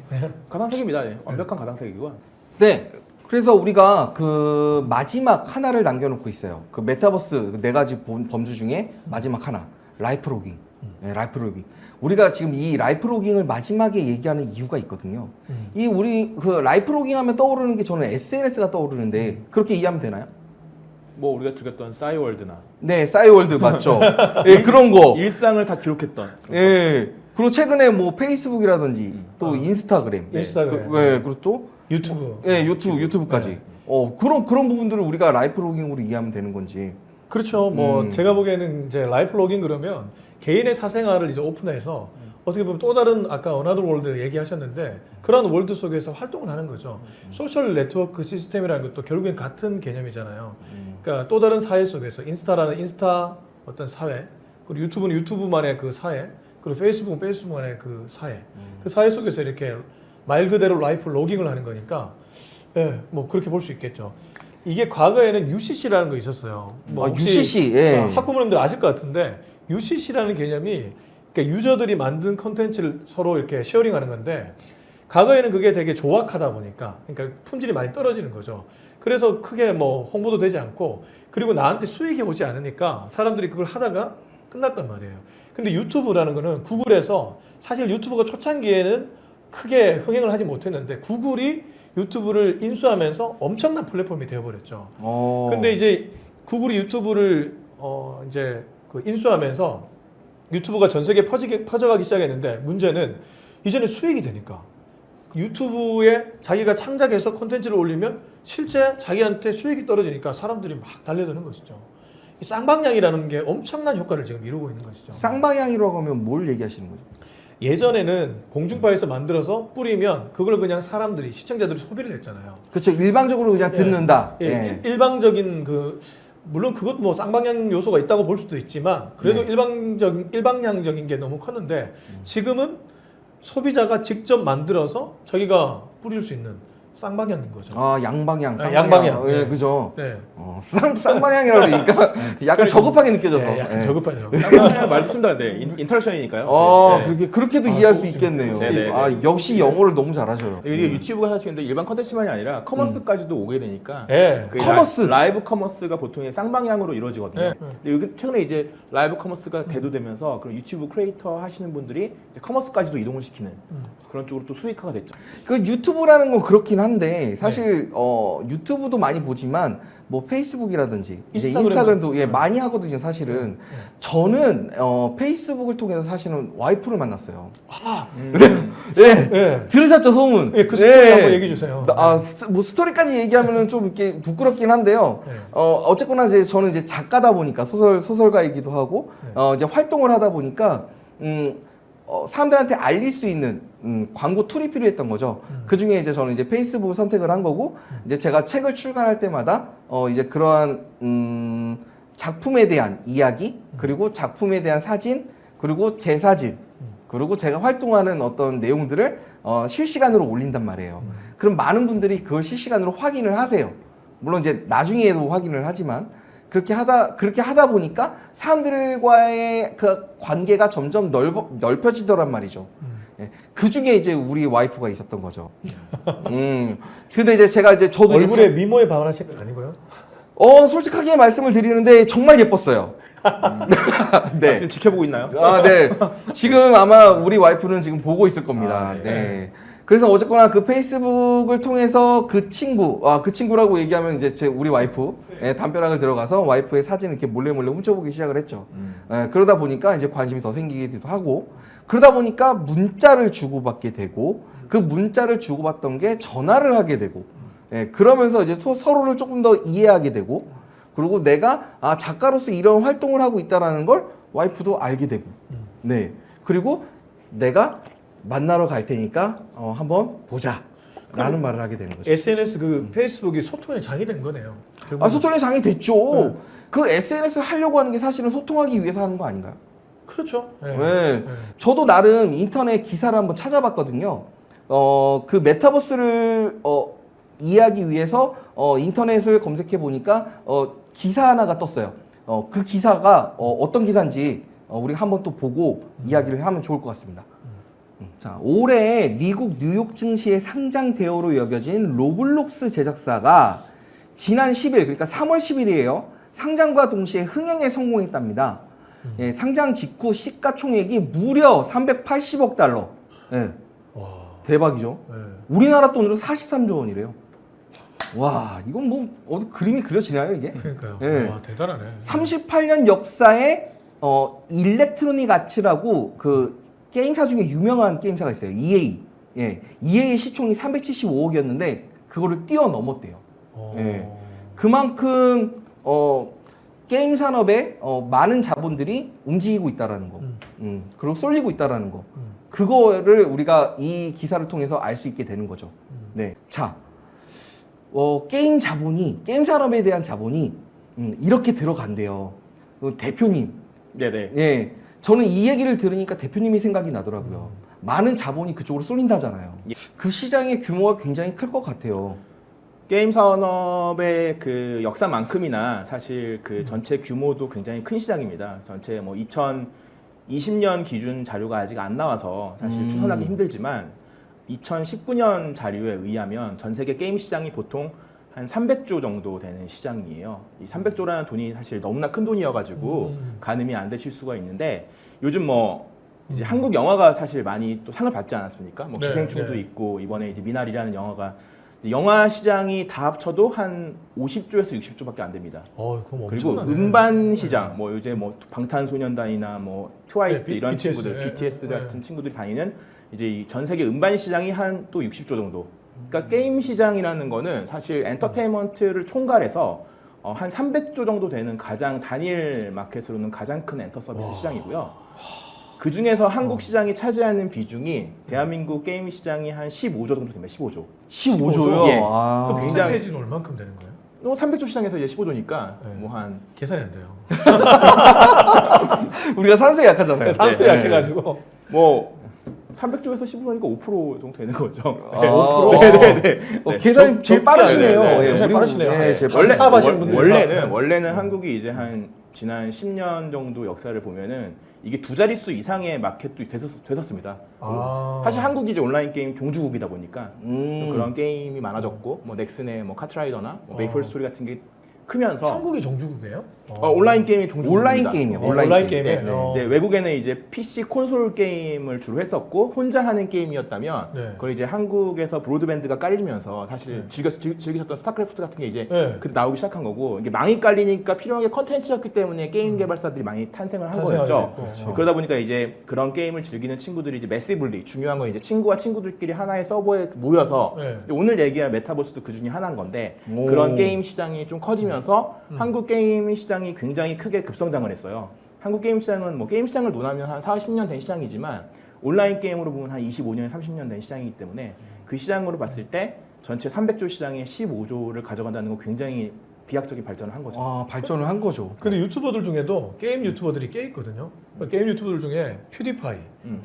B: 가상세계입니다. 네. 완벽한 가상세계고요.
A: 네. 그래서 우리가 그 마지막 하나를 남겨놓고 있어요. 그 메타버스 네 가지 범주 중에 마지막 하나, 라이프 로깅. 네, 라이프 로깅. 우리가 지금 이 라이프 로깅을 마지막에 얘기하는 이유가 있거든요. 이 우리 그 라이프 로깅 하면 떠오르는 게 저는 SNS가 떠오르는데 그렇게 이해하면 되나요?
B: 뭐 우리가 즐겼던 싸이월드나
A: 네, 싸이월드 맞죠. 예, 그런 거.
B: 일상을 다 기록했던 그런
A: 예. 그리고 최근에 뭐 페이스북이라든지 또 인스타그램.
C: 인스타그램.
A: 그리고 또
C: 유튜브.
A: 예, 유튜브까지.
C: 네.
A: 그런 부분들을 우리가 라이프 로깅으로 이해하면 되는 건지.
C: 그렇죠. 뭐 제가 보기에는 이제 라이프 로깅 그러면 개인의 사생활을 이제 오픈해서 어떻게 보면 또 다른 아까 어나더 월드 얘기하셨는데 그런 월드 속에서 활동을 하는 거죠. 소셜 네트워크 시스템이라는 것도 결국엔 같은 개념이잖아요. 그러니까 또 다른 사회 속에서 인스타라는 인스타 어떤 사회, 그리고 유튜브는 유튜브만의 그 사회, 그리고 페이스북은 페이스북만의 그 사회, 그 사회 속에서 이렇게 말 그대로 라이프 로깅을 하는 거니까 예, 뭐 그렇게 볼 수 있겠죠. 이게 과거에는 UCC라는 거 있었어요. 뭐 혹시
A: UCC, 예.
C: 학부모님들 아실 것 같은데 UCC라는 개념이 그러니까 유저들이 만든 컨텐츠를 서로 이렇게 쉐어링하는 건데 과거에는 그게 되게 조악하다 보니까 그러니까 품질이 많이 떨어지는 거죠. 그래서 크게 뭐 홍보도 되지 않고 그리고 나한테 수익이 오지 않으니까 사람들이 그걸 하다가 끝났단 말이에요. 근데 유튜브라는 거는 구글에서 사실 유튜브가 초창기에는 크게 흥행을 하지 못했는데 구글이 유튜브를 인수하면서 엄청난 플랫폼이 되어버렸죠. 근데 이제 구글이 유튜브를 이제 그 인수하면서 유튜브가 전 세계에 퍼져가기 시작했는데 문제는 이제는 수익이 되니까 유튜브에 자기가 창작해서 콘텐츠를 올리면 실제 자기한테 수익이 떨어지니까 사람들이 막 달려드는 것이죠. 이 쌍방향이라는 게 엄청난 효과를 지금 이루고 있는 것이죠.
A: 쌍방향이라고 하면 뭘 얘기하시는 거죠?
C: 예전에는 공중파에서 만들어서 뿌리면 그걸 그냥 사람들이 시청자들이 소비를 했잖아요.
A: 그렇죠. 일방적으로 그냥 듣는다.
C: 예,
A: 예.
C: 일방적인 그 물론 그것도 뭐 쌍방향 요소가 있다고 볼 수도 있지만 그래도
A: 네.
C: 일방향적인 게 너무 컸는데 지금은 소비자가 직접 만들어서 자기가 뿌릴 수 있는 쌍방향인 거죠.
A: 아, 양방향,
C: 아,
A: 쌍방향.
C: 양방향.
A: 예,
C: 네.
A: 그죠.
C: 네.
A: 쌍방향이라고 그러니까 약간 저급하게 느껴져서.
C: 예, 약간
A: 예.
C: 저급하죠.
B: 말씀다 네. 인터랙션이니까요. 네.
A: 그렇게도
C: 아,
A: 이해할 수
C: 그렇군요.
A: 있겠네요.
B: 네네네.
A: 아, 역시 영어를 너무 잘하셔요.
B: 이게 유튜브가 사실 근데 일반 컨텐츠만이 아니라 커머스까지도 오게 되니까
C: 예.
B: 그
A: 커머스.
B: 라이브 커머스가 보통 쌍방향으로 이루어지거든요.
C: 네.
B: 근데 여기 최근에 이제 라이브 커머스가 대두되면서 그런 유튜브 크리에이터 하시는 분들이 이제 커머스까지도 이동을 시키는 그런 쪽으로 또 수익화가 됐죠.
A: 그 유튜브라는 건 그렇긴 한데 사실 유튜브도 많이 보지만 뭐 페이스북이라든지 이제
C: 인스타그램도.
A: 인스타그램도 예, 많이 하거든요. 사실은 저는 페이스북을 통해서 사실은 와이프를 만났어요.
C: 아,
A: 예.
C: 예.
A: 들으셨죠 소문?
C: 예, 그 스토리 한번 얘기해 주세요.
A: 뭐 스토리까지 얘기하면은 좀 이렇게 부끄럽긴 한데요.
C: 네.
A: 어쨌거나 이제 저는 이제 작가다 보니까 소설가이기도 하고
C: 네.
A: 이제 활동을 하다 보니까 사람들한테 알릴 수 있는 광고 툴이 필요했던 거죠. 그 중에 이제 저는 이제 페이스북을 선택을 한 거고 이제 제가 책을 출간할 때마다 이제 그러한 작품에 대한 이야기 그리고 작품에 대한 사진 그리고 제 사진 그리고 제가 활동하는 어떤 내용들을 실시간으로 올린단 말이에요. 그럼 많은 분들이 그걸 실시간으로 확인을 하세요. 물론 이제 나중에도 확인을 하지만 그렇게 하다 보니까 사람들과의 그 관계가 점점 넓혀지더란 말이죠. 예. 그 중에 이제 우리 와이프가 있었던 거죠. 근데 이제 제가 이제 저도
C: 얼굴에
A: 이제
C: 미모에 반하신 건 아니고요.
A: 솔직하게 말씀을 드리는데 정말 예뻤어요.
B: 네. 지금 지켜보고 있나요?
A: 아, 네. 지금 아마 우리 와이프는 지금 보고 있을 겁니다.
B: 아,
A: 네.
B: 네.
A: 그래서 어쨌거나 그 페이스북을 통해서 그 친구라고 얘기하면 이제 우리 와이프, 예, 담벼락을 들어가서 와이프의 사진을 이렇게 몰래 훔쳐보기 시작을 했죠. 예, 그러다 보니까 이제 관심이 더 생기기도 하고, 그러다 보니까 문자를 주고받게 되고, 그 문자를 주고받던 게 전화를 하게 되고, 예, 그러면서 이제 서로를 조금 더 이해하게 되고, 그리고 내가 작가로서 이런 활동을 하고 있다라는 걸 와이프도 알게 되고, 네. 그리고 내가 만나러 갈 테니까 한번 보자 라는 말을 하게 되는 거죠.
C: SNS 그 페이스북이 소통의 장이 된 거네요.
A: 소통의 장이 됐죠.
C: 네.
A: 그 SNS 하려고 하는 게 사실은 소통하기 위해서 하는 거 아닌가요?
C: 그렇죠. 네.
A: 네. 저도 나름 인터넷 기사를 한번 찾아봤거든요. 그 메타버스를 이해하기 위해서 인터넷을 검색해 보니까 기사 하나가 떴어요. 그 기사가 어떤 기사인지 우리가 한번 또 보고 이야기를 하면 좋을 것 같습니다. 자, 올해 미국 뉴욕 증시의 상장 대우로 여겨진 로블록스 제작사가 지난 10일, 그러니까 3월 10일이에요. 상장과 동시에 흥행에 성공했답니다. 예, 상장 직후 시가총액이 무려 380억 달러. 예,
C: 와.
A: 대박이죠.
C: 네.
A: 우리나라 돈으로 43조 원이래요. 와, 이건 뭐 어디 그림이 그려지나요, 이게?
C: 그러니까요.
A: 네.
C: 와, 대단하네.
A: 38년 역사에 일렉트로닉 아츠라고 그 게임사 중에 유명한 게임사가 있어요. EA. 예. EA의 시총이 375억이었는데 그거를 뛰어넘었대요. 예. 그만큼 게임 산업에 많은 자본들이 움직이고 있다라는 거. 그리고 쏠리고 있다라는 거. 그거를 우리가 이 기사를 통해서 알 수 있게 되는 거죠. 네. 자. 게임 산업에 대한 자본이 이렇게 들어간대요. 대표님.
B: 네네.
A: 예. 저는 이 얘기를 들으니까 대표님이 생각이 나더라고요. 많은 자본이 그쪽으로 쏠린다잖아요.
B: 예.
A: 그 시장의 규모가 굉장히 클 것 같아요.
B: 게임 산업의 그 역사만큼이나 사실 그 전체 규모도 굉장히 큰 시장입니다. 전체 뭐 2020년 기준 자료가 아직 안 나와서 사실 추산하기 힘들지만 2019년 자료에 의하면 전 세계 게임 시장이 보통 한 300조 정도 되는 시장이에요. 이 300조라는 돈이 사실 너무나 큰 돈이어가지고 가늠이 안 되실 수가 있는데 요즘 뭐 이제 한국 영화가 사실 많이 또 상을 받지 않았습니까? 뭐
C: 네,
B: 기생충도
C: 네.
B: 있고 이번에 이제 미나리라는 영화가 이제 영화 시장이 다 합쳐도 한 50조에서 60조밖에 안 됩니다.
C: 그럼
B: 그리고
C: 엄청나네.
B: 음반 시장 뭐 요새 뭐 방탄소년단이나 뭐 트와이스
C: 네,
B: 이런
C: BTS,
B: 친구들
C: 예,
B: BTS
C: 예.
B: 같은 친구들이 다니는 이제 이 전 세계 음반 시장이 한 또 60조 정도. 그러니까 게임 시장이라는 거는 사실 엔터테인먼트를 총괄해서 한 300조 정도 되는 가장 단일 마켓으로는 가장 큰 엔터 서비스 시장이고요. 그 중에서 한국 시장이 차지하는 비중이 대한민국 게임 시장이 한 15조 정도 됩니다. 15조.
A: 15조요?
B: 예.
A: 아.
C: 그럼
B: 굉장히-
C: 퍼센테이지는 얼만큼 되는 거예요?
B: 300조 시장에서 이제 15조니까
C: 네.
B: 뭐 한
C: 계산이 안 돼요.
A: 우리가 산수에 약하잖아요.
C: 산수
B: 네.
C: 약해가지고.
B: 뭐 300조에서 15조니까 5% 정도 되는 거죠.
A: 아,
B: 네, 5%.
A: 네네네.
B: 네.
A: 계산이 제일 빠르시네요.
B: 네, 네, 네.
A: 예,
C: 계산이
A: 우리-
C: 빠르시네요.
A: 예, 제일
C: 원래- 사업하시는 분들
B: 원래는 한국이 이제 한 지난 10년 정도 역사를 보면은 이게 두 자릿수 이상의 마켓도 됐었습니다. 사실 한국이 이제 온라인 게임 종주국이다 보니까 그런 게임이 많아졌고 뭐 넥슨의 뭐 카트라이더나 뭐 메이플 스토리 같은 게 크면서
C: 한국이 종주국이에요?
B: 온라인 게임이 종주국입니다.
A: 온라인 게임이요.
C: 온라인 게임에.
B: 네, 네. 이제 외국에는 이제 PC 콘솔 게임을 주로 했었고 혼자 하는 게임이었다면
C: 네.
B: 그걸 이제 한국에서 브로드밴드가 깔리면서 사실
C: 네.
B: 즐기셨던 스타크래프트 같은 게 이제
C: 네.
B: 그때 나오기 시작한 거고 이게 망이 깔리니까 필요한 게 컨텐츠였기 때문에 게임 개발사들이 많이 탄생을 한
C: 탄생하게
B: 거였죠.
C: 됐고.
A: 그렇죠.
B: 그러다 보니까 이제 그런 게임을 즐기는 친구들이 이제 매시블리 중요한 건 이제 친구와 친구들끼리 하나의 서버에 모여서
C: 네.
B: 오늘 얘기할 메타버스도 그 중에 하나인 건데
A: 오.
B: 그런 게임 시장이 좀 커지면서 한국 게임 시장이 굉장히 크게 급성장을 했어요. 한국 게임 시장은 뭐 게임 시장을 논하면 한 40년 된 시장이지만 온라인 게임으로 보면 한 25년, 30년 된 시장이기 때문에 그 시장으로 봤을 때 전체 300조 시장에 15조를 가져간다는 건 굉장히 비약적인 발전을 한 거죠.
A: 아, 발전을 한 거죠.
C: 근데 유튜버들 중에도 게임 유튜버들이 꽤 있거든요. 게임 유튜버들 중에 퓨디파이.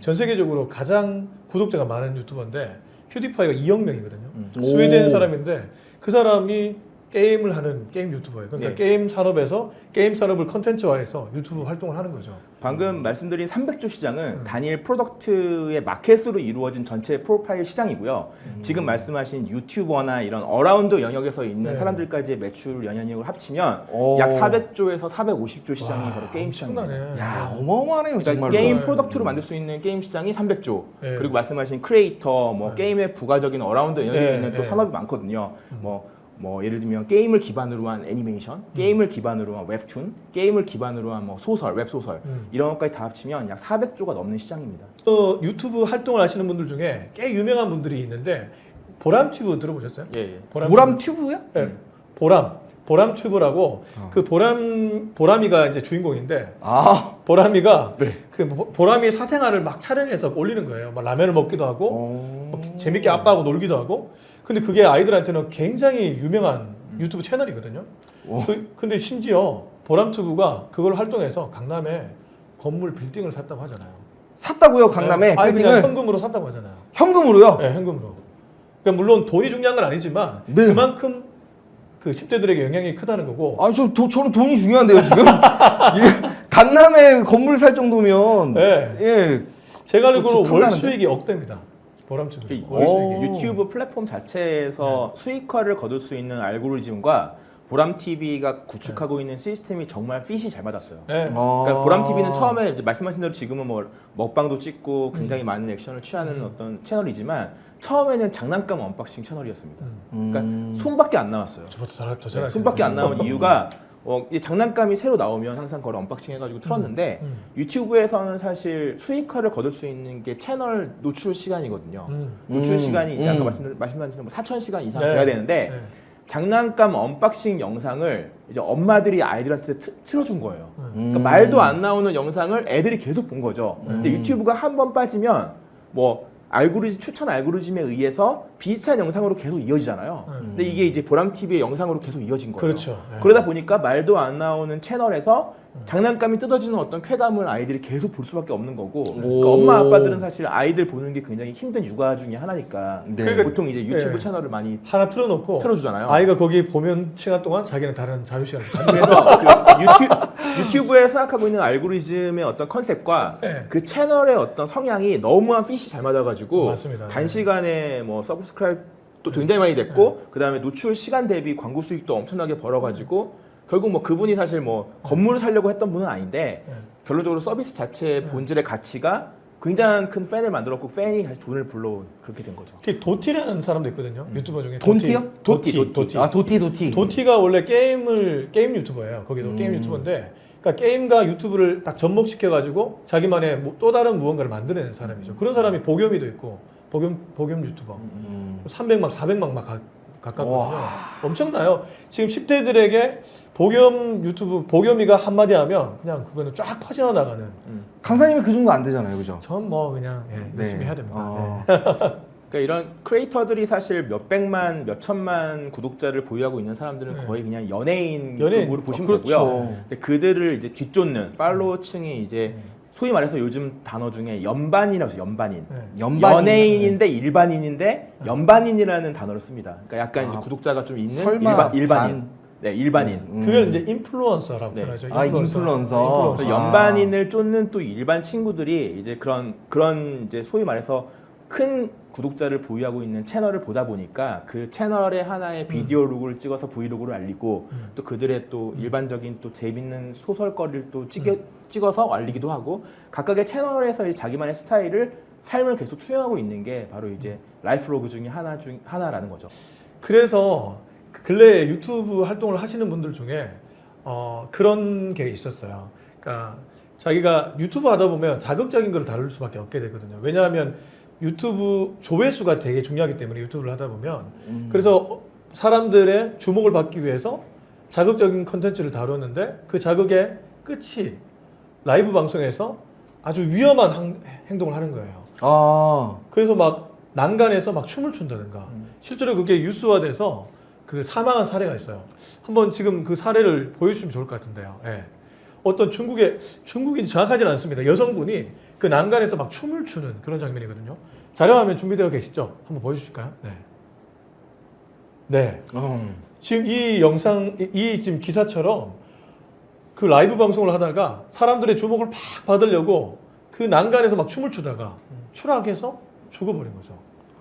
C: 전 세계적으로 가장 구독자가 많은 유튜버인데 퓨디파이가 2억 명이거든요. 스웨덴
A: 오.
C: 사람인데 그 사람이 게임을 하는 게임 유튜버예요. 그러니까
B: 예.
C: 게임 산업에서 게임 산업을 컨텐츠화해서 유튜브 활동을 하는 거죠.
B: 방금 말씀드린 300조 시장은 단일 프로덕트의 마켓으로 이루어진 전체 프로파일 시장이고요. 지금 말씀하신 유튜버나 이런 어라운드 영역에서 있는
C: 네.
B: 사람들까지의 매출 영향력을 합치면
A: 오.
B: 약 400조에서 450조 시장이
C: 와,
B: 바로 게임 시장입니다.
C: 엄청나네.
A: 야, 어마어마하네요,
B: 그러니까
A: 정말로.
B: 게임
C: 네.
B: 프로덕트로 만들 수 있는 게임 시장이 300조.
C: 네.
B: 그리고 말씀하신 크리에이터, 뭐
C: 네.
B: 게임의 부가적인 어라운드 영역에
C: 네,
B: 있는 또
C: 네.
B: 산업이 많거든요. 뭐 예를 들면 게임을 기반으로 한 애니메이션, 게임을 기반으로 한 웹툰, 게임을 기반으로 한 뭐 소설, 웹소설 이런 것까지 다 합치면 약 400조가 넘는 시장입니다.
C: 또 유튜브 활동을 하시는 분들 중에 꽤 유명한 분들이 있는데 보람튜브 들어보셨어요?
B: 예, 예.
A: 보람 튜브요?
C: 네, 보람튜브라고 그 보람이가 이제 주인공인데
A: 아,
C: 보람이가 그 보람이 사생활을 막 촬영해서 올리는 거예요. 막 라면을 먹기도 하고 뭐 재밌게 아빠하고 놀기도 하고. 근데 그게 아이들한테는 굉장히 유명한 유튜브 채널이거든요. 근데 심지어 보람튜브가 그걸 활동해서 강남에 건물 빌딩을 샀다고 하잖아요.
A: 샀다고요, 강남에
C: 아니 그냥
A: 빌딩을
C: 현금으로 샀다고 하잖아요.
A: 현금으로요?
C: 네, 현금으로. 그러니까 물론 돈이 중요한 건 아니지만
A: 네.
C: 그만큼 그 10대들에게 영향이 크다는 거고.
A: 아, 저는 돈이 중요한데요, 지금. 예, 강남에 건물 살 정도면
C: 네.
A: 예.
C: 제가 알기로
A: 그렇지,
C: 월
A: 탐나는데?
C: 수익이 억대입니다. 보람튜브.
B: 그
C: 월 수익이.
B: 유튜브 플랫폼 자체에서 수익화를 거둘 수 있는 알고리즘과 보람 TV가 구축하고 있는 시스템이 정말 핏이 잘 맞았어요.
C: 네.
B: 그러니까 보람 TV는 처음에 이제 말씀하신 대로 지금은 뭐 먹방도 찍고 굉장히 많은 액션을 취하는 어떤 채널이지만 처음에는 장난감 언박싱 채널이었습니다. 그러니까 손밖에 안 나왔어요.
C: 저부터 더 잘하시네.
B: 손밖에 안 나온 이유가 이 장난감이 새로 나오면 항상 그걸 언박싱 해가지고 틀었는데 유튜브에서는 사실 수익화를 거둘 수 있는 게 채널 노출 시간이거든요. 노출 시간이 이제 아까 말씀하신 뭐 4,000시간 이상
C: 네.
B: 돼야 되는데
C: 네.
B: 장난감 언박싱 영상을 이제 엄마들이 아이들한테 틀어준 거예요. 그러니까 말도 안 나오는 영상을 애들이 계속 본 거죠. 근데 유튜브가 한 번 빠지면 뭐 추천 알고리즘에 의해서 비슷한 영상으로 계속 이어지잖아요. 근데 이게 이제 보람 TV의 영상으로 계속 이어진 거예요.
C: 그렇죠. 네.
B: 그러다 보니까 말도 안 나오는 채널에서 장난감이 뜯어지는 어떤 쾌감을 아이들이 계속 볼 수밖에 없는 거고 그러니까
A: 오.
B: 엄마 아빠들은 사실 아이들 보는 게 굉장히 힘든 육아 중에 하나니까
A: 네.
B: 보통 이제 유튜브
C: 네.
B: 채널을 많이
C: 하나 틀어놓고
B: 틀어주잖아요.
C: 아이가 거기 보면 시간 동안 자기는 다른 자유 시간을
B: 그래서 그 유튜브에 생각하고 있는 알고리즘의 어떤 컨셉과
C: 네.
B: 그 채널의 어떤 성향이 너무한 핏이 잘 맞아가지고
C: 맞습니다.
B: 단시간에 뭐 서브스크라이브도 굉장히 많이 됐고 그 다음에 노출 시간 대비 광고 수익도 엄청나게 벌어가지고 결국 뭐 그분이 사실 뭐 건물을 살려고 했던 분은 아닌데 결론적으로 서비스 자체의 본질의 가치가 굉장한 큰 팬을 만들었고 팬이 다시 돈을 불러온 그렇게 된 거죠.
C: 특히 도티라는 사람도 있거든요. 유튜버 중에
A: 돈티요?
C: 도티.
A: 아 도티.
C: 도티가 원래 게임 유튜버예요. 거기도 게임 유튜버인데, 그러니까 게임과 유튜브를 딱 접목시켜 가지고 자기만의 또 다른 무언가를 만드는 사람이죠. 그런 사람이 보겸이도 있고 보겸 유튜버 300만 400만 막 가깝거든요. 엄청나요. 지금 10대들에게 보겸이가 한마디 하면 그냥 그거는 쫙 퍼져나가는.
A: 강사님이 그 정도 안 되잖아요, 그죠?
C: 전 뭐 그냥 열심히 해야 됩니다. 네.
B: 그러니까 이런 크리에이터들이 사실 몇 백만, 몇 천만 구독자를 보유하고 있는 사람들은 거의 그냥 연예인으로 보시면
A: 그렇죠.
B: 되고요. 근데 그들을 이제 뒤쫓는 팔로워층이 이제 소위 말해서 요즘 단어 중에 연반이라고 해서 연반인. 연예인인데 일반인인데 연반인이라는 단어를 씁니다. 그러니까 약간 이제 구독자가 좀 있는
A: 설마
B: 일반인. 네, 일반인.
C: 그걸 이제 인플루언서라고
B: 네.
C: 표현하죠.
A: 아, 인플루언서.
B: 그래서 연반인을 쫓는 또 일반 친구들이 이제 그런 이제 소위 말해서 큰 구독자를 보유하고 있는 채널을 보다 보니까 그 채널의 하나의 비디오 로그를 찍어서 브이로그를 알리고 또 그들의 또 일반적인 또 재밌는 소설거리를 또 찍어서 알리기도 하고 각각의 채널에서 자기만의 스타일을 삶을 계속 투영하고 있는 게 바로 이제 라이프로그 중에 하나라는 거죠.
C: 그래서 근래 유튜브 활동을 하시는 분들 중에 그런 게 있었어요. 그러니까 자기가 유튜브 하다 보면 자극적인 걸 다룰 수밖에 없게 되거든요. 왜냐하면 유튜브 조회수가 되게 중요하기 때문에 유튜브를 하다 보면 그래서 사람들의 주목을 받기 위해서 자극적인 컨텐츠를 다루는데 그 자극의 끝이 라이브 방송에서 아주 위험한 행동을 하는 거예요. 그래서 막 난간에서 막 춤을 춘다든가 실제로 그게 뉴스화돼서 그 사망한 사례가 있어요. 한번 지금 그 사례를 보여주시면 좋을 것 같은데요. 예. 어떤 중국인지 정확하지는 않습니다. 여성분이 그 난간에서 막 춤을 추는 그런 장면이거든요. 자료화면 준비되어 계시죠? 한번 보여주실까요? 네. 네. 지금 이 영상, 지금 기사처럼 그 라이브 방송을 하다가 사람들의 주목을 팍 받으려고 그 난간에서 막 춤을 추다가 추락해서 죽어버린 거죠.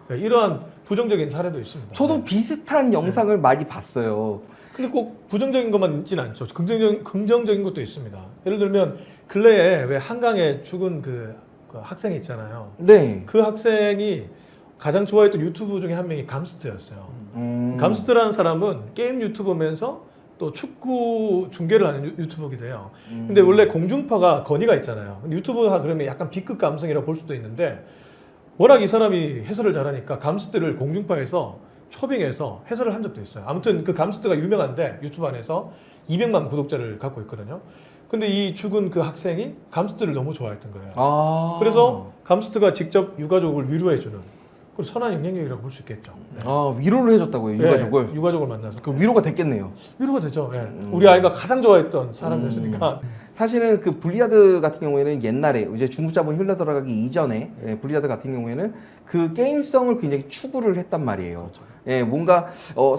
C: 네, 이러한 부정적인 사례도 있습니다.
A: 저도
C: 네.
A: 비슷한 영상을 많이 봤어요.
C: 근데 꼭 부정적인 것만 있지는 않죠. 긍정적인 것도 있습니다. 예를 들면 근래에 왜 한강에 죽은 그 학생이 있잖아요.
A: 네.
C: 그 학생이 가장 좋아했던 유튜브 중에 한 명이 감스트였어요. 감스트라는 사람은 게임 유튜버면서 또 축구 중계를 하는 유튜버기도 해요. 근데 원래 공중파가 건의가 있잖아요. 유튜브가 그러면 약간 B급 감성이라고 볼 수도 있는데 워낙 이 사람이 해설을 잘하니까 감스트를 공중파에서 초빙해서 해설을 한 적도 있어요. 아무튼 그 감스트가 유명한데 유튜브 안에서 200만 구독자를 갖고 있거든요. 근데 이 죽은 그 학생이 감스트를 너무 좋아했던 거예요. 그래서 감스트가 직접 유가족을 위로해주는 그리고 선한 영향력이라고 볼 수 있겠죠. 네.
A: 위로를 해줬다고요, 유가족을.
C: 네, 유가족을 만나서.
A: 그럼 위로가 됐겠네요.
C: 위로가 되죠. 네. 우리 아이가 가장 좋아했던 사람이었으니까.
A: 사실은 그 블리자드 같은 경우에는 옛날에 이제 중국 자본이 흘러 들어가기 이전에 블리자드 같은 경우에는 그 게임성을 굉장히 추구를 했단 말이에요. 예, 뭔가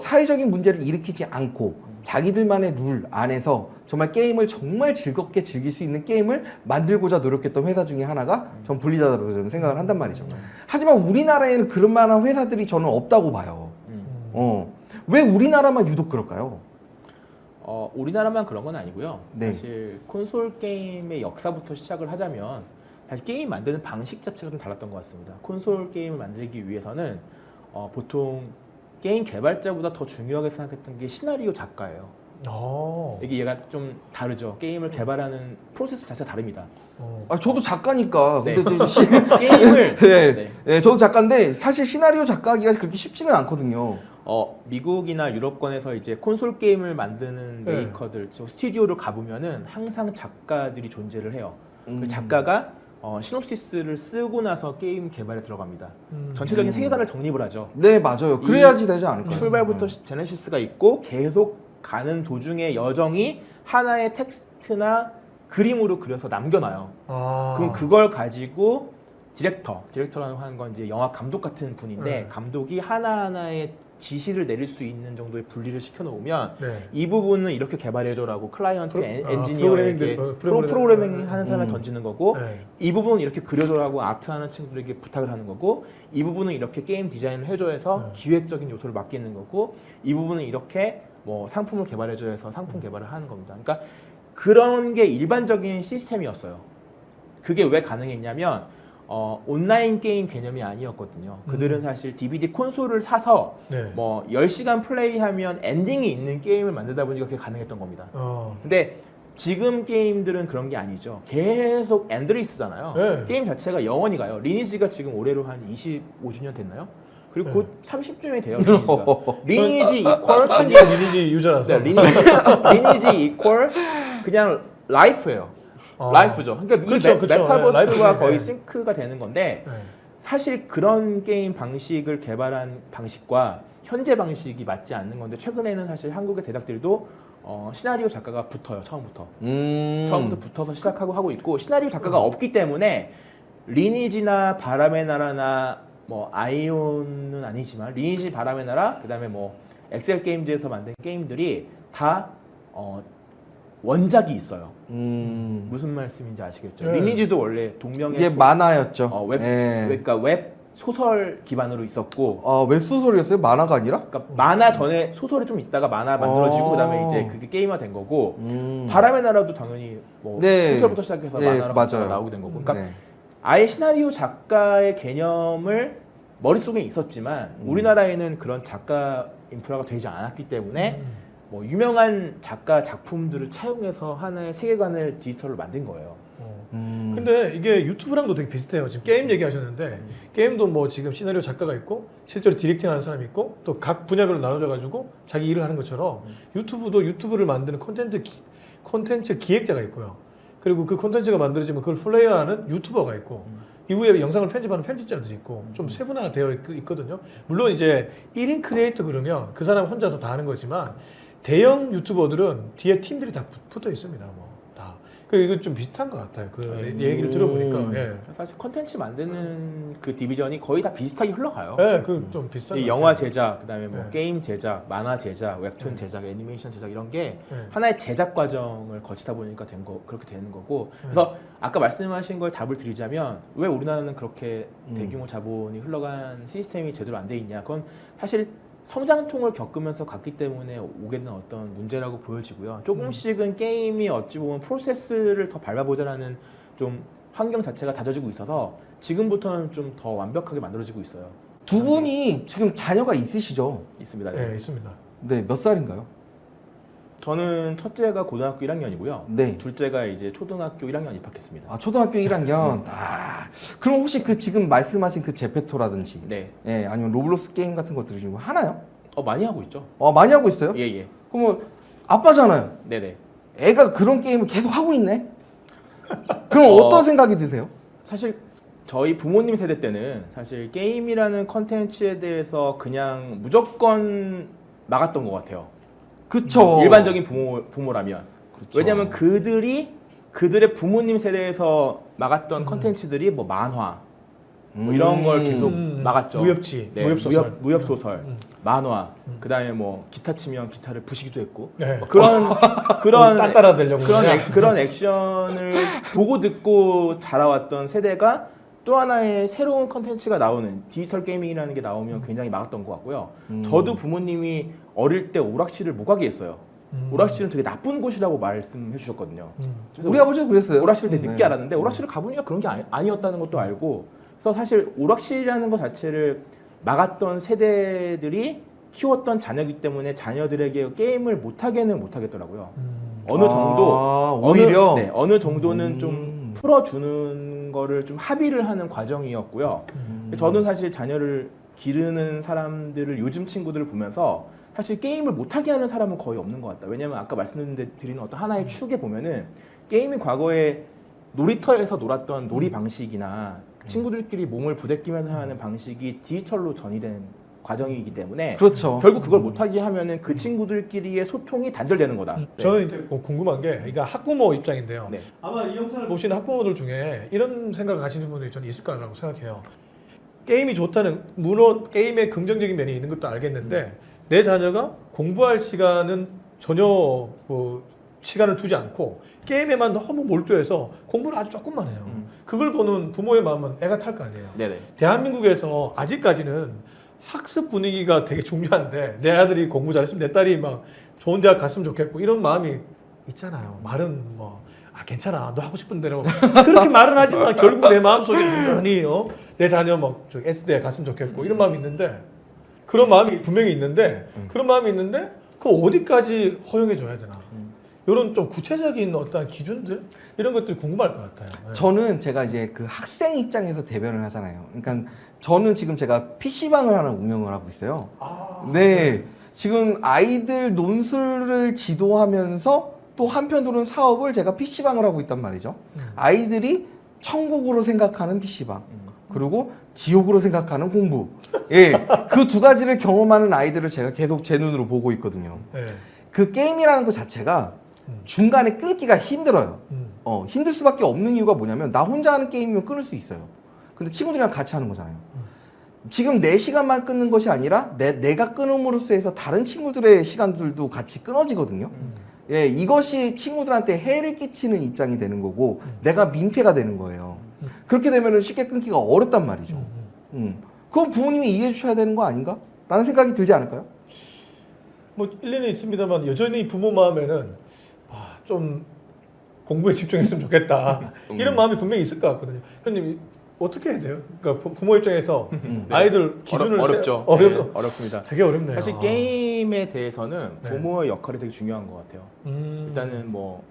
A: 사회적인 문제를 일으키지 않고 자기들만의 룰 안에서 정말 게임을 정말 즐겁게 즐길 수 있는 게임을 만들고자 노력했던 회사 중에 하나가 전 블리자드로 저는 생각을 한단 말이죠. 하지만 우리나라에는 그런 만한 회사들이 저는 없다고 봐요. 왜 우리나라만 유독 그럴까요?
B: 우리나라만 그런 건 아니고요.
A: 네.
B: 사실 콘솔 게임의 역사부터 시작을 하자면 사실 게임 만드는 방식 자체가 좀 달랐던 것 같습니다. 콘솔 게임을 만들기 위해서는 보통 게임 개발자보다 더 중요하게 생각했던 게 시나리오 작가예요. 이게 얘가 좀 다르죠. 게임을 개발하는 프로세스 자체가 다릅니다.
A: 저도 작가니까.
B: 네.
A: 근데
B: 게임을
A: 네, 저도 작가인데 사실 시나리오 작가하기가 그렇게 쉽지는 않거든요.
B: 미국이나 유럽권에서 이제 콘솔 게임을 만드는
C: 네.
B: 메이커들, 스튜디오를 가보면은 항상 작가들이 존재를 해요. 그 작가가 시놉시스를 쓰고 나서 게임 개발에 들어갑니다. 전체적인 세계관을 정립을 하죠.
A: 네, 맞아요. 그래야지 되지 않을까요?
B: 출발부터 제네시스가 있고 계속 가는 도중의 여정이 하나의 텍스트나 그림으로 그려서 남겨놔요. 그럼 그걸 가지고 디렉터라고 하는 건 이제 영화 감독 같은 분인데
C: 네.
B: 감독이 하나하나의 지시를 내릴 수 있는 정도의 분리를 시켜놓으면
C: 네.
B: 이 부분은 이렇게 개발해줘라고 클라이언트 엔지니어에게
C: 프로그래밍
B: 프로그래밍 하는 사람을 던지는 거고
C: 네.
B: 이 부분은 이렇게 그려줘라고 아트하는 친구들에게 부탁을 하는 거고 이 부분은 이렇게 게임 디자인을 해줘 해서 기획적인 요소를 맡기는 거고 이 부분은 이렇게 뭐 상품을 개발해줘 해서 상품 개발을 하는 겁니다. 그러니까 그런 게 일반적인 시스템이었어요. 그게 왜 가능했냐면 온라인 게임 개념이 아니었거든요. 그들은 사실 DVD 콘솔을 사서
C: 네.
B: 뭐 10시간 플레이하면 엔딩이 있는 게임을 만들다 보니까 그게 가능했던 겁니다. 근데 지금 게임들은 그런 게 아니죠. 계속 엔드를 쓰잖아요.
C: 네.
B: 게임 자체가 영원히 가요. 리니지가 지금 올해로 한 25주년 됐나요? 그리고 곧 30주년이 돼요. 리니지가. 리니지 이퀄
C: 천년
B: 그냥
C: 리니지 유저라서.
B: 네, 리니지 이퀄 그냥 라이프예요. 라이프죠. 그러니까
C: 그쵸,
B: 이
C: 그쵸.
B: 메타버스와
C: 네, 라이프.
B: 거의
C: 네.
B: 싱크가 되는 건데
C: 네.
B: 사실 그런 게임 방식을 개발한 방식과 현재 방식이 맞지 않는 건데 최근에는 사실 한국의 대작들도 시나리오 작가가 붙어요. 처음부터 붙어서 시작하고 하고 있고 시나리오 작가가 없기 때문에 리니지나 바람의 나라나 뭐 아이온은 아니지만 리니지 바람의 나라 그다음에 뭐 엑셀 게임즈에서 만든 게임들이 다 원작이 있어요. 무슨 말씀인지 아시겠죠?
C: 네.
B: 리니지도 원래 동명의
A: 이게 만화였죠.
B: 그러니까 웹 소설 기반으로 있었고
A: 웹소설이었어요? 만화가 아니라?
B: 그러니까 만화 전에 소설이 좀 있다가 만화 만들어지고 그다음에 이제 그게 게임화 된 거고 바람의 나라도 당연히 뭐
A: 네.
B: 소설부터 시작해서
A: 네,
B: 만화로
A: 맞아요.
B: 나오게 된 거고 그러니까
A: 네.
B: 아예 시나리오 작가의 개념을 머릿속에 있었지만 우리나라에는 그런 작가 인프라가 되지 않았기 때문에 뭐 유명한 작가 작품들을 차용해서 하나의 세계관을 디지털로 만든 거예요.
C: 근데 이게 유튜브랑도 되게 비슷해요. 지금 게임 얘기하셨는데 게임도 뭐 지금 시나리오 작가가 있고 실제로 디렉팅하는 사람이 있고 또 각 분야별로 나눠져 가지고 자기 일을 하는 것처럼 유튜브도 유튜브를 만드는 콘텐츠 기획자가 있고요. 그리고 그 콘텐츠가 만들어지면 그걸 플레이어하는 유튜버가 있고 이후에 영상을 편집하는 편집자들이 있고 좀 세분화가 되어 있거든요. 물론 이제 1인 크리에이터 그러면 그 사람 혼자서 다 하는 거지만 대형 유튜버들은 뒤에 팀들이 다 붙어 있습니다. 뭐 다. 그 이거 좀 비슷한 것 같아요. 그 얘기를 들어보니까. 예.
B: 사실 컨텐츠 만드는 그 디비전이 거의 다 비슷하게 흘러가요.
C: 예, 그 좀 비슷한.
B: 이
C: 것
B: 영화
C: 같아요.
B: 제작, 그다음에 뭐
C: 네.
B: 게임 제작, 만화 제작, 웹툰 제작, 애니메이션 제작 이런 게
C: 네.
B: 하나의 제작 과정을 거치다 보니까 그렇게 되는 거고. 그래서 아까 말씀하신 거에 답을 드리자면 왜 우리나라는 그렇게 대규모 자본이 흘러간 시스템이 제대로 안 돼 있냐? 그건 사실 성장통을 겪으면서 갔기 때문에 오게 된 어떤 문제라고 보여지고요. 조금씩은 게임이 어찌 보면 프로세스를 더 밟아보자라는 좀 환경 자체가 다져지고 있어서 지금부터는 좀 더 완벽하게 만들어지고 있어요.
A: 두 분이 지금 자녀가 있으시죠?
B: 있습니다.
C: 네, 있습니다.
A: 네, 몇 살인가요?
B: 저는 첫째가 고등학교 1학년이고요.
A: 네.
B: 둘째가 이제 초등학교 1학년 입학했습니다.
A: 초등학교 1학년. 그럼 혹시 그 지금 말씀하신 그 제페토라든지,
B: 네.
A: 아니면 로블록스 게임 같은 것들을 지금 하나요?
B: 많이 하고 있죠.
A: 많이 하고 있어요?
B: 예, 예.
A: 그러면 아빠잖아요.
B: 네네.
A: 애가 그런 게임을 계속 하고 있네? 그럼 어떤 생각이 드세요?
B: 사실 저희 부모님 세대 때는 사실 게임이라는 컨텐츠에 대해서 그냥 무조건 막았던 것 같아요.
A: 그쵸.
B: 일반적인 부모라면.
A: 그쵸.
B: 왜냐하면 그들의 부모님 세대에서 막았던 컨텐츠들이 뭐 만화 뭐 이런 걸 계속 막았죠.
C: 무협지,
B: 네,
C: 무협소설.
B: 무협소설, 만화. 그다음에 뭐 기타 치면 기타를 부시기도 했고
C: 네.
B: 뭐 그런
C: 딴따라 되려고
B: 그런 액션을 보고 듣고 자라왔던 세대가 또 하나의 새로운 컨텐츠가 나오는 디지털 게이밍이라는 게 나오면 굉장히 막았던 것 같고요. 저도 부모님이 어릴 때 오락실을 못 가게 했어요. 오락실은 되게 나쁜 곳이라고 말씀해 주셨거든요. 그래서
A: 우리 아버지도 그랬어요.
B: 오락실 되게 늦게
A: 네.
B: 알았는데 오락실을 가보니까 그런 게 아니었다는 것도 알고 그래서 사실 오락실이라는 것 자체를 막았던 세대들이 키웠던 자녀이기 때문에 자녀들에게 게임을 못하게는 못하겠더라고요. 어느 정도
A: 오히려
B: 어느 정도는 좀 풀어주는 거를 좀 합의를 하는 과정이었고요. 저는 사실 자녀를 기르는 사람들을 요즘 친구들을 보면서 사실 게임을 못하게 하는 사람은 거의 없는 것 같다. 왜냐면 아까 말씀드린 어떤 하나의 축에 보면은 게임이 과거에 놀이터에서 놀았던 놀이 방식이나 친구들끼리 몸을 부대끼면서 하는 방식이 디지털로 전이된 과정이기 때문에
A: 그렇죠.
B: 결국 그걸 못하게 하면은 그 친구들끼리의 소통이 단절되는 거다. 네.
C: 저는 이제 뭐 궁금한 게, 그러니까 학부모 입장인데요.
B: 네.
C: 아마 이 영상을 보시는 학부모들 중에 이런 생각을 가지는 분들이 저는 있을 거라고 생각해요. 게임이 좋다는, 물론 게임에 긍정적인 면이 있는 것도 알겠는데 내 자녀가 공부할 시간은 전혀 뭐 시간을 두지 않고 게임에만 너무 몰두해서 공부를 아주 조금만 해요. 그걸 보는 부모의 마음은 애가 탈 거 아니에요.
B: 네네.
C: 대한민국에서 아직까지는 학습 분위기가 되게 중요한데 내 아들이 공부 잘했으면 내 딸이 막 좋은 대학 갔으면 좋겠고 이런 마음이 있잖아요. 말은 뭐 괜찮아, 너 하고 싶은 대로 그렇게 말은 하지만 결국 내 마음속에 여전히 내 자녀 막 S대에 갔으면 좋겠고 이런 마음이 있는데, 그런 마음이 분명히 있는데 그런 마음이 있는데 그 어디까지 허용해 줘야 되나? 이런 좀 구체적인 어떤 기준들 이런 것들이 궁금할 것 같아요. 네.
A: 저는 제가 이제 그 학생 입장에서 대변을 하잖아요. 그러니까 저는 지금 제가 PC방을 하나 운영을 하고 있어요. 네. 지금 아이들 논술을 지도하면서 또 한편으로는 사업을 제가 PC방을 하고 있단 말이죠. 아이들이 천국으로 생각하는 PC방. 그리고 지옥으로 생각하는 공부. 예. 그 두 가지를 경험하는 아이들을 제가 계속 제 눈으로 보고 있거든요.
C: 네.
A: 그 게임이라는 것 자체가 중간에 끊기가 힘들어요. 힘들 수밖에 없는 이유가 뭐냐면 나 혼자 하는 게임이면 끊을 수 있어요. 근데 친구들이랑 같이 하는 거잖아요. 지금 내 시간만 끊는 것이 아니라 내가 끊음으로써 해서 다른 친구들의 시간들도 같이 끊어지거든요. 예, 이것이 친구들한테 해를 끼치는 입장이 되는 거고 내가 민폐가 되는 거예요. 그렇게 되면 쉽게 끊기가 어렵단 말이죠. 그건 부모님이 이해해 주셔야 되는 거 아닌가? 라는 생각이 들지 않을까요?
C: 뭐 일리는 있습니다만 여전히 부모 마음에는 좀 공부에 집중했으면 좋겠다 이런 마음이 분명히 있을 것 같거든요. 그럼 어떻게 해야 돼요? 그러니까 부모 입장에서 아이들 기준을
B: 어렵죠.
C: 어렵죠.
B: 네, 어렵습니다.
C: 되게 어렵네요.
B: 사실 게임에 대해서는
C: 네.
B: 부모의 역할이 되게 중요한 것 같아요. 일단은 뭐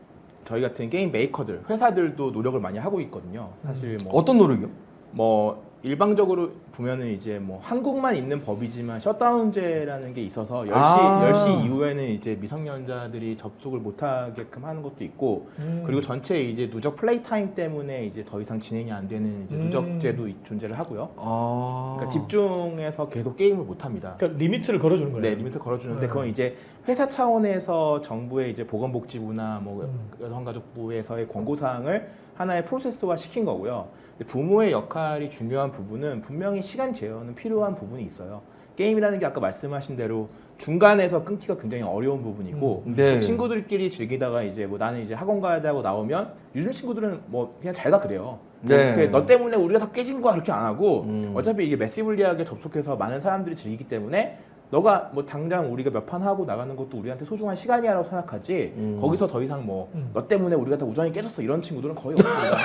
B: 저희 같은 게임 메이커들, 회사들도 노력을 많이 하고 있거든요. 사실 뭐
A: 어떤 노력이요?
B: 뭐 일방적으로 보면은 이제 뭐 한국만 있는 법이지만 셧다운제라는 게 있어서 10시 이후에는 이제 미성년자들이 접속을 못 하게끔 하는 것도 있고, 그리고 전체 이제 누적 플레이 타임 때문에 이제 더 이상 진행이 안 되는 이제 누적제도 존재를 하고요. 그러니까 집중해서 계속 게임을 못 합니다.
C: 그러니까 리미트를 걸어주는 거예요.
B: 네, 리미트 걸어주는데 그건 이제 회사 차원에서 정부의 이제 보건복지부나 뭐 여성가족부에서의 권고사항을 하나의 프로세스화 시킨 거고요. 근데 부모의 역할이 중요한 부분은 분명히 시간 제어는 필요한 부분이 있어요. 게임이라는 게 아까 말씀하신 대로 중간에서 끊기가 굉장히 어려운 부분이고
A: 네.
B: 친구들끼리 즐기다가 이제 뭐 나는 이제 학원 가야 되고 나오면 요즘 친구들은 뭐 그냥 잘 가 그래요.
A: 네.
B: 이렇게 너 때문에 우리가 다 깨진 거야 그렇게 안 하고 어차피 이게 매시블리하게 접속해서 많은 사람들이 즐기기 때문에 너가 뭐 당장 우리가 몇 판 하고 나가는 것도 우리한테 소중한 시간이라고 생각하지 거기서 더 이상 뭐 너 때문에 우리가 다 우정이 깨졌어 이런 친구들은 거의 없습니다.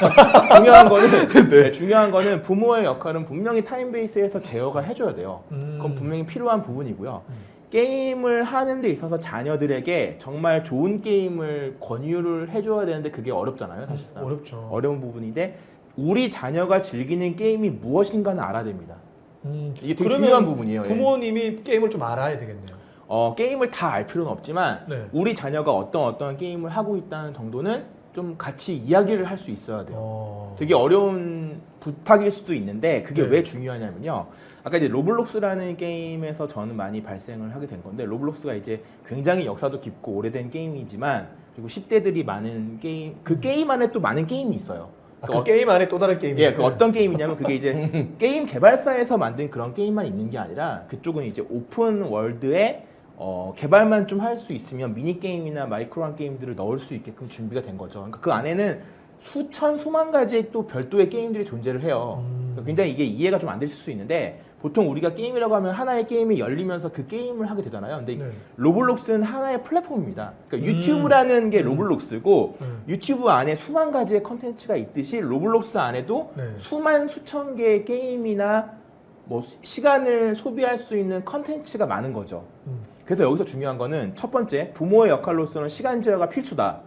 B: 중요한 거는 부모의 역할은 분명히 타임베이스에서 제어가 해줘야 돼요. 그건 분명히 필요한 부분이고요. 게임을 하는 데 있어서 자녀들에게 정말 좋은 게임을 권유를 해줘야 되는데 그게 어렵잖아요, 사실상.
C: 어렵죠.
B: 어려운 부분인데 우리 자녀가 즐기는 게임이 무엇인가는 알아야 됩니다. 이게 되게 중요한 부분이에요.
C: 부모님이 게임을 좀 알아야 되겠네요.
B: 게임을 다 알 필요는 없지만
C: 네.
B: 우리 자녀가 어떤 게임을 하고 있다는 정도는 좀 같이 이야기를 할 수 있어야 돼요. 되게 어려운 부탁일 수도 있는데 그게
C: 네.
B: 왜 중요하냐면요. 아까 이제 로블록스라는 게임에서 저는 많이 발생을 하게 된 건데, 로블록스가 이제 굉장히 역사도 깊고 오래된 게임이지만 그리고 10대들이 많은 게임, 그 게임 안에 또 많은 게임이 있어요.
C: 그 게임 안에 또 다른 게임이
B: 예, 그 어떤 게임이냐면 그게 이제 게임 개발사에서 만든 그런 게임만 있는 게 아니라 그쪽은 이제 오픈 월드에 개발만 좀 할 수 있으면 미니 게임이나 마이크로한 게임들을 넣을 수 있게끔 준비가 된 거죠. 그러니까 그 안에는 수만 가지의 또 별도의 게임들이 존재를 해요. 그러니까 굉장히 이게 이해가 좀 안 되실 수 있는데 보통 우리가 게임이라고 하면 하나의 게임이 열리면서 그 게임을 하게 되잖아요. 근데
C: 네.
B: 로블록스는 하나의 플랫폼입니다. 그러니까 유튜브라는 게 로블록스고 유튜브 안에 수만 가지의 컨텐츠가 있듯이 로블록스 안에도
C: 네.
B: 수천 개의 게임이나 뭐 시간을 소비할 수 있는 컨텐츠가 많은 거죠. 그래서 여기서 중요한 거는 첫 번째, 부모의 역할로서는 시간 제어가 필수다.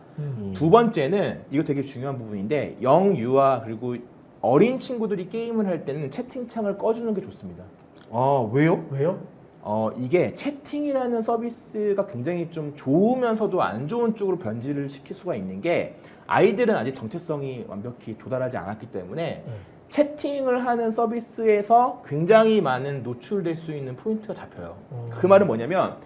B: 두 번째는 이거 되게 중요한 부분인데 영유아 그리고 어린 친구들이 게임을 할 때는 채팅창을 꺼주는 게 좋습니다.
A: 아, 왜요?
C: 왜요?
B: 이게 채팅이라는 서비스가 굉장히 좀 좋으면서도 안 좋은 쪽으로 변질을 시킬 수가 있는 게 아이들은 아직 정체성이 완벽히 도달하지 않았기 때문에 채팅을 하는 서비스에서 굉장히 많은 노출될 수 있는 포인트가 잡혀요. 그 말은 뭐냐면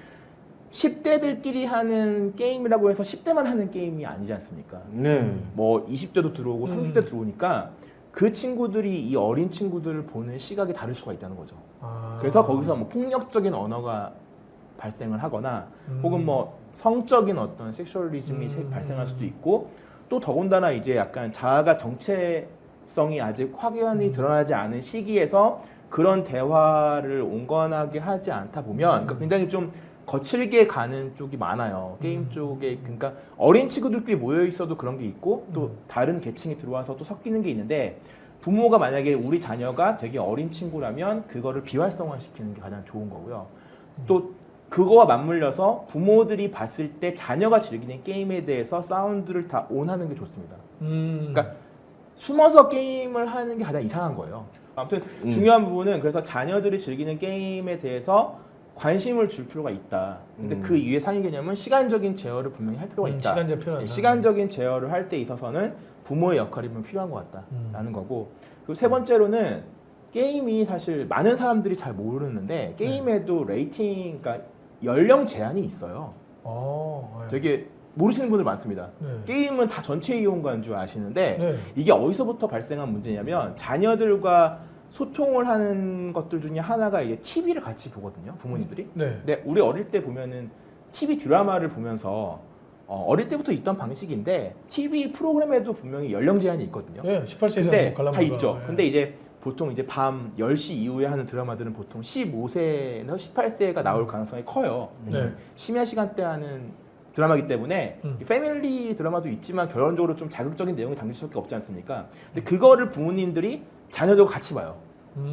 B: 10대들끼리 하는 게임이라고 해서 10대만 하는 게임이 아니지 않습니까?
A: 네.
B: 뭐 20대도 들어오고 30대 들어오니까 그 친구들이 이 어린 친구들을 보는 시각이 다를 수가 있다는 거죠. 그래서 거기서 뭐 폭력적인 언어가 발생을 하거나 혹은 뭐 성적인 어떤 섹슈얼리즘이 발생할 수도 있고 또 더군다나 이제 약간 자아가 정체성이 아직 확연히 드러나지 않은 시기에서 그런 대화를 온건하게 하지 않다 보면 그러니까 굉장히 좀 거칠게 가는 쪽이 많아요. 게임 쪽에. 그러니까 어린 친구들끼리 모여 있어도 그런 게 있고 또 다른 계층이 들어와서 또 섞이는 게 있는데 부모가 만약에 우리 자녀가 되게 어린 친구라면 그거를 비활성화시키는 게 가장 좋은 거고요. 또 그거와 맞물려서 부모들이 봤을 때 자녀가 즐기는 게임에 대해서 사운드를 다 온하는 게 좋습니다. 그러니까 숨어서 게임을 하는 게 가장 이상한 거예요. 아무튼 중요한 부분은 그래서 자녀들이 즐기는 게임에 대해서 관심을 줄 필요가 있다. 근데 그 이후의 상위 개념은 시간적인 제어를 분명히 할 필요가 있다.
C: 시간제 필요하다.
B: 시간적인 제어를 할 때 있어서는 부모의 역할이 좀 필요한 것 같다라는 거고. 그리고 세 번째로는 게임이 사실 많은 사람들이 잘 모르는데 게임에도 레이팅, 그러니까 연령 제한이 있어요. 되게 모르시는 분들 많습니다.
C: 네.
B: 게임은 다 전체 이용가인 줄 아시는데
C: 네.
B: 이게 어디서부터 발생한 문제냐면 자녀들과 소통을 하는 것들 중에 하나가 이제 TV를 같이 보거든요, 부모님들이.
C: 네.
B: 근데 우리 어릴 때 보면은 TV 드라마를 보면서 어릴 때부터 있던 방식인데 TV 프로그램에도 분명히 연령 제한이 있거든요.
C: 네, 18세
B: 근데
C: 이상
B: 다 있죠.
C: 네.
B: 근데 이제 보통 이제 밤 10시 이후에 하는 드라마들은 보통 15세에서 18세가 나올 가능성이 커요.
C: 네.
B: 심야 시간대 하는 드라마이기 때문에 패밀리 드라마도 있지만 결론적으로 좀 자극적인 내용이 담길 수밖에 없지 않습니까? 근데 그거를 부모님들이 자녀들과 같이 봐요.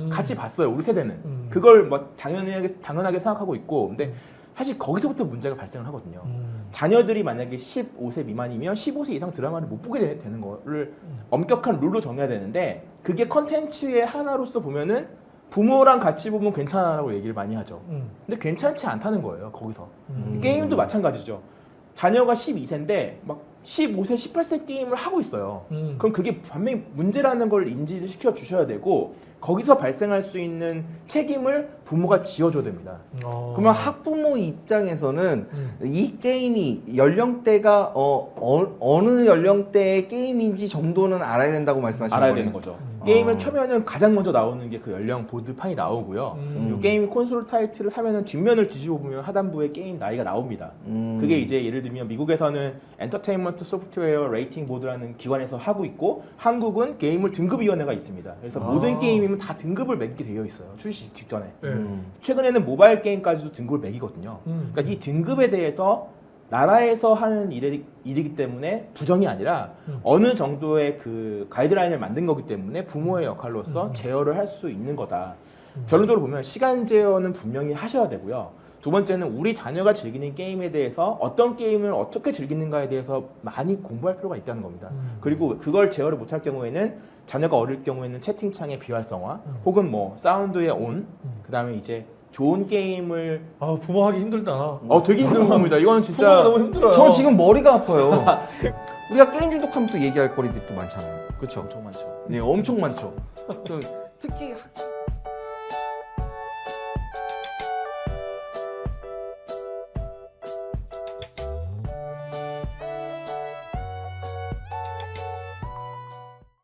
B: 같이 봤어요. 우리 세대는. 그걸 뭐 당연하게 생각하고 있고 근데 사실 거기서부터 문제가 발생을 하거든요. 자녀들이 만약에 15세 미만이면 15세 이상 드라마를 못 보게 되는 거를 엄격한 룰로 정해야 되는데 그게 컨텐츠의 하나로서 보면은 부모랑 같이 보면 괜찮아라고 얘기를 많이 하죠. 근데 괜찮지 않다는 거예요. 거기서. 게임도 마찬가지죠. 자녀가 12세인데 막 15세, 18세 게임을 하고 있어요. 그럼 그게 분명히 문제라는 걸 인지를 시켜 주셔야 되고 거기서 발생할 수 있는 책임을 부모가 지어줘야 됩니다.
A: 그러면 학부모 입장에서는 이 게임이 연령대가 어느 연령대의 게임인지 정도는 알아야 된다고 말씀하시는
B: 알아야
A: 거예요?
B: 되는 거죠. 게임을 켜면은 가장 먼저 나오는 게 그 연령 보드판이 나오고요. 그리고 게임 콘솔 타이틀을 사면은 뒷면을 뒤집어 보면 하단부에 게임 나이가 나옵니다. 그게 이제 예를 들면 미국에서는 엔터테인먼트 소프트웨어 레이팅 보드라는 기관에서 하고 있고 한국은 게임을 등급위원회가 있습니다. 그래서 모든 게임이면 다 등급을 매기게 되어 있어요. 출시 직전에. 최근에는 모바일 게임까지도 등급을 매기거든요. 그러니까 이 등급에 대해서 나라에서 하는 일이기 때문에 부정이 아니라 어느 정도의 그 가이드라인을 만든 거기 때문에 부모의 역할로서 제어를 할 수 있는 거다. 결론적으로 보면 시간 제어는 분명히 하셔야 되고요. 두 번째는 우리 자녀가 즐기는 게임에 대해서 어떤 게임을 어떻게 즐기는가에 대해서 많이 공부할 필요가 있다는 겁니다. 그리고 그걸 제어를 못할 경우에는 자녀가 어릴 경우에는 채팅창의 비활성화 혹은 뭐 사운드의 온, 그다음에 이제 좋은 게임을
C: 부모하기 힘들다.
B: 되게 힘든 겁니다. 이거는 진짜
C: 부모가 너무 힘들어요.
A: 저 지금 머리가 아파요. 우리가 게임 중독하면 또 얘기할 거리들이 또 많잖아요. 그렇죠?
B: 엄청 많죠.
A: 네, 엄청 많죠. 특히 학생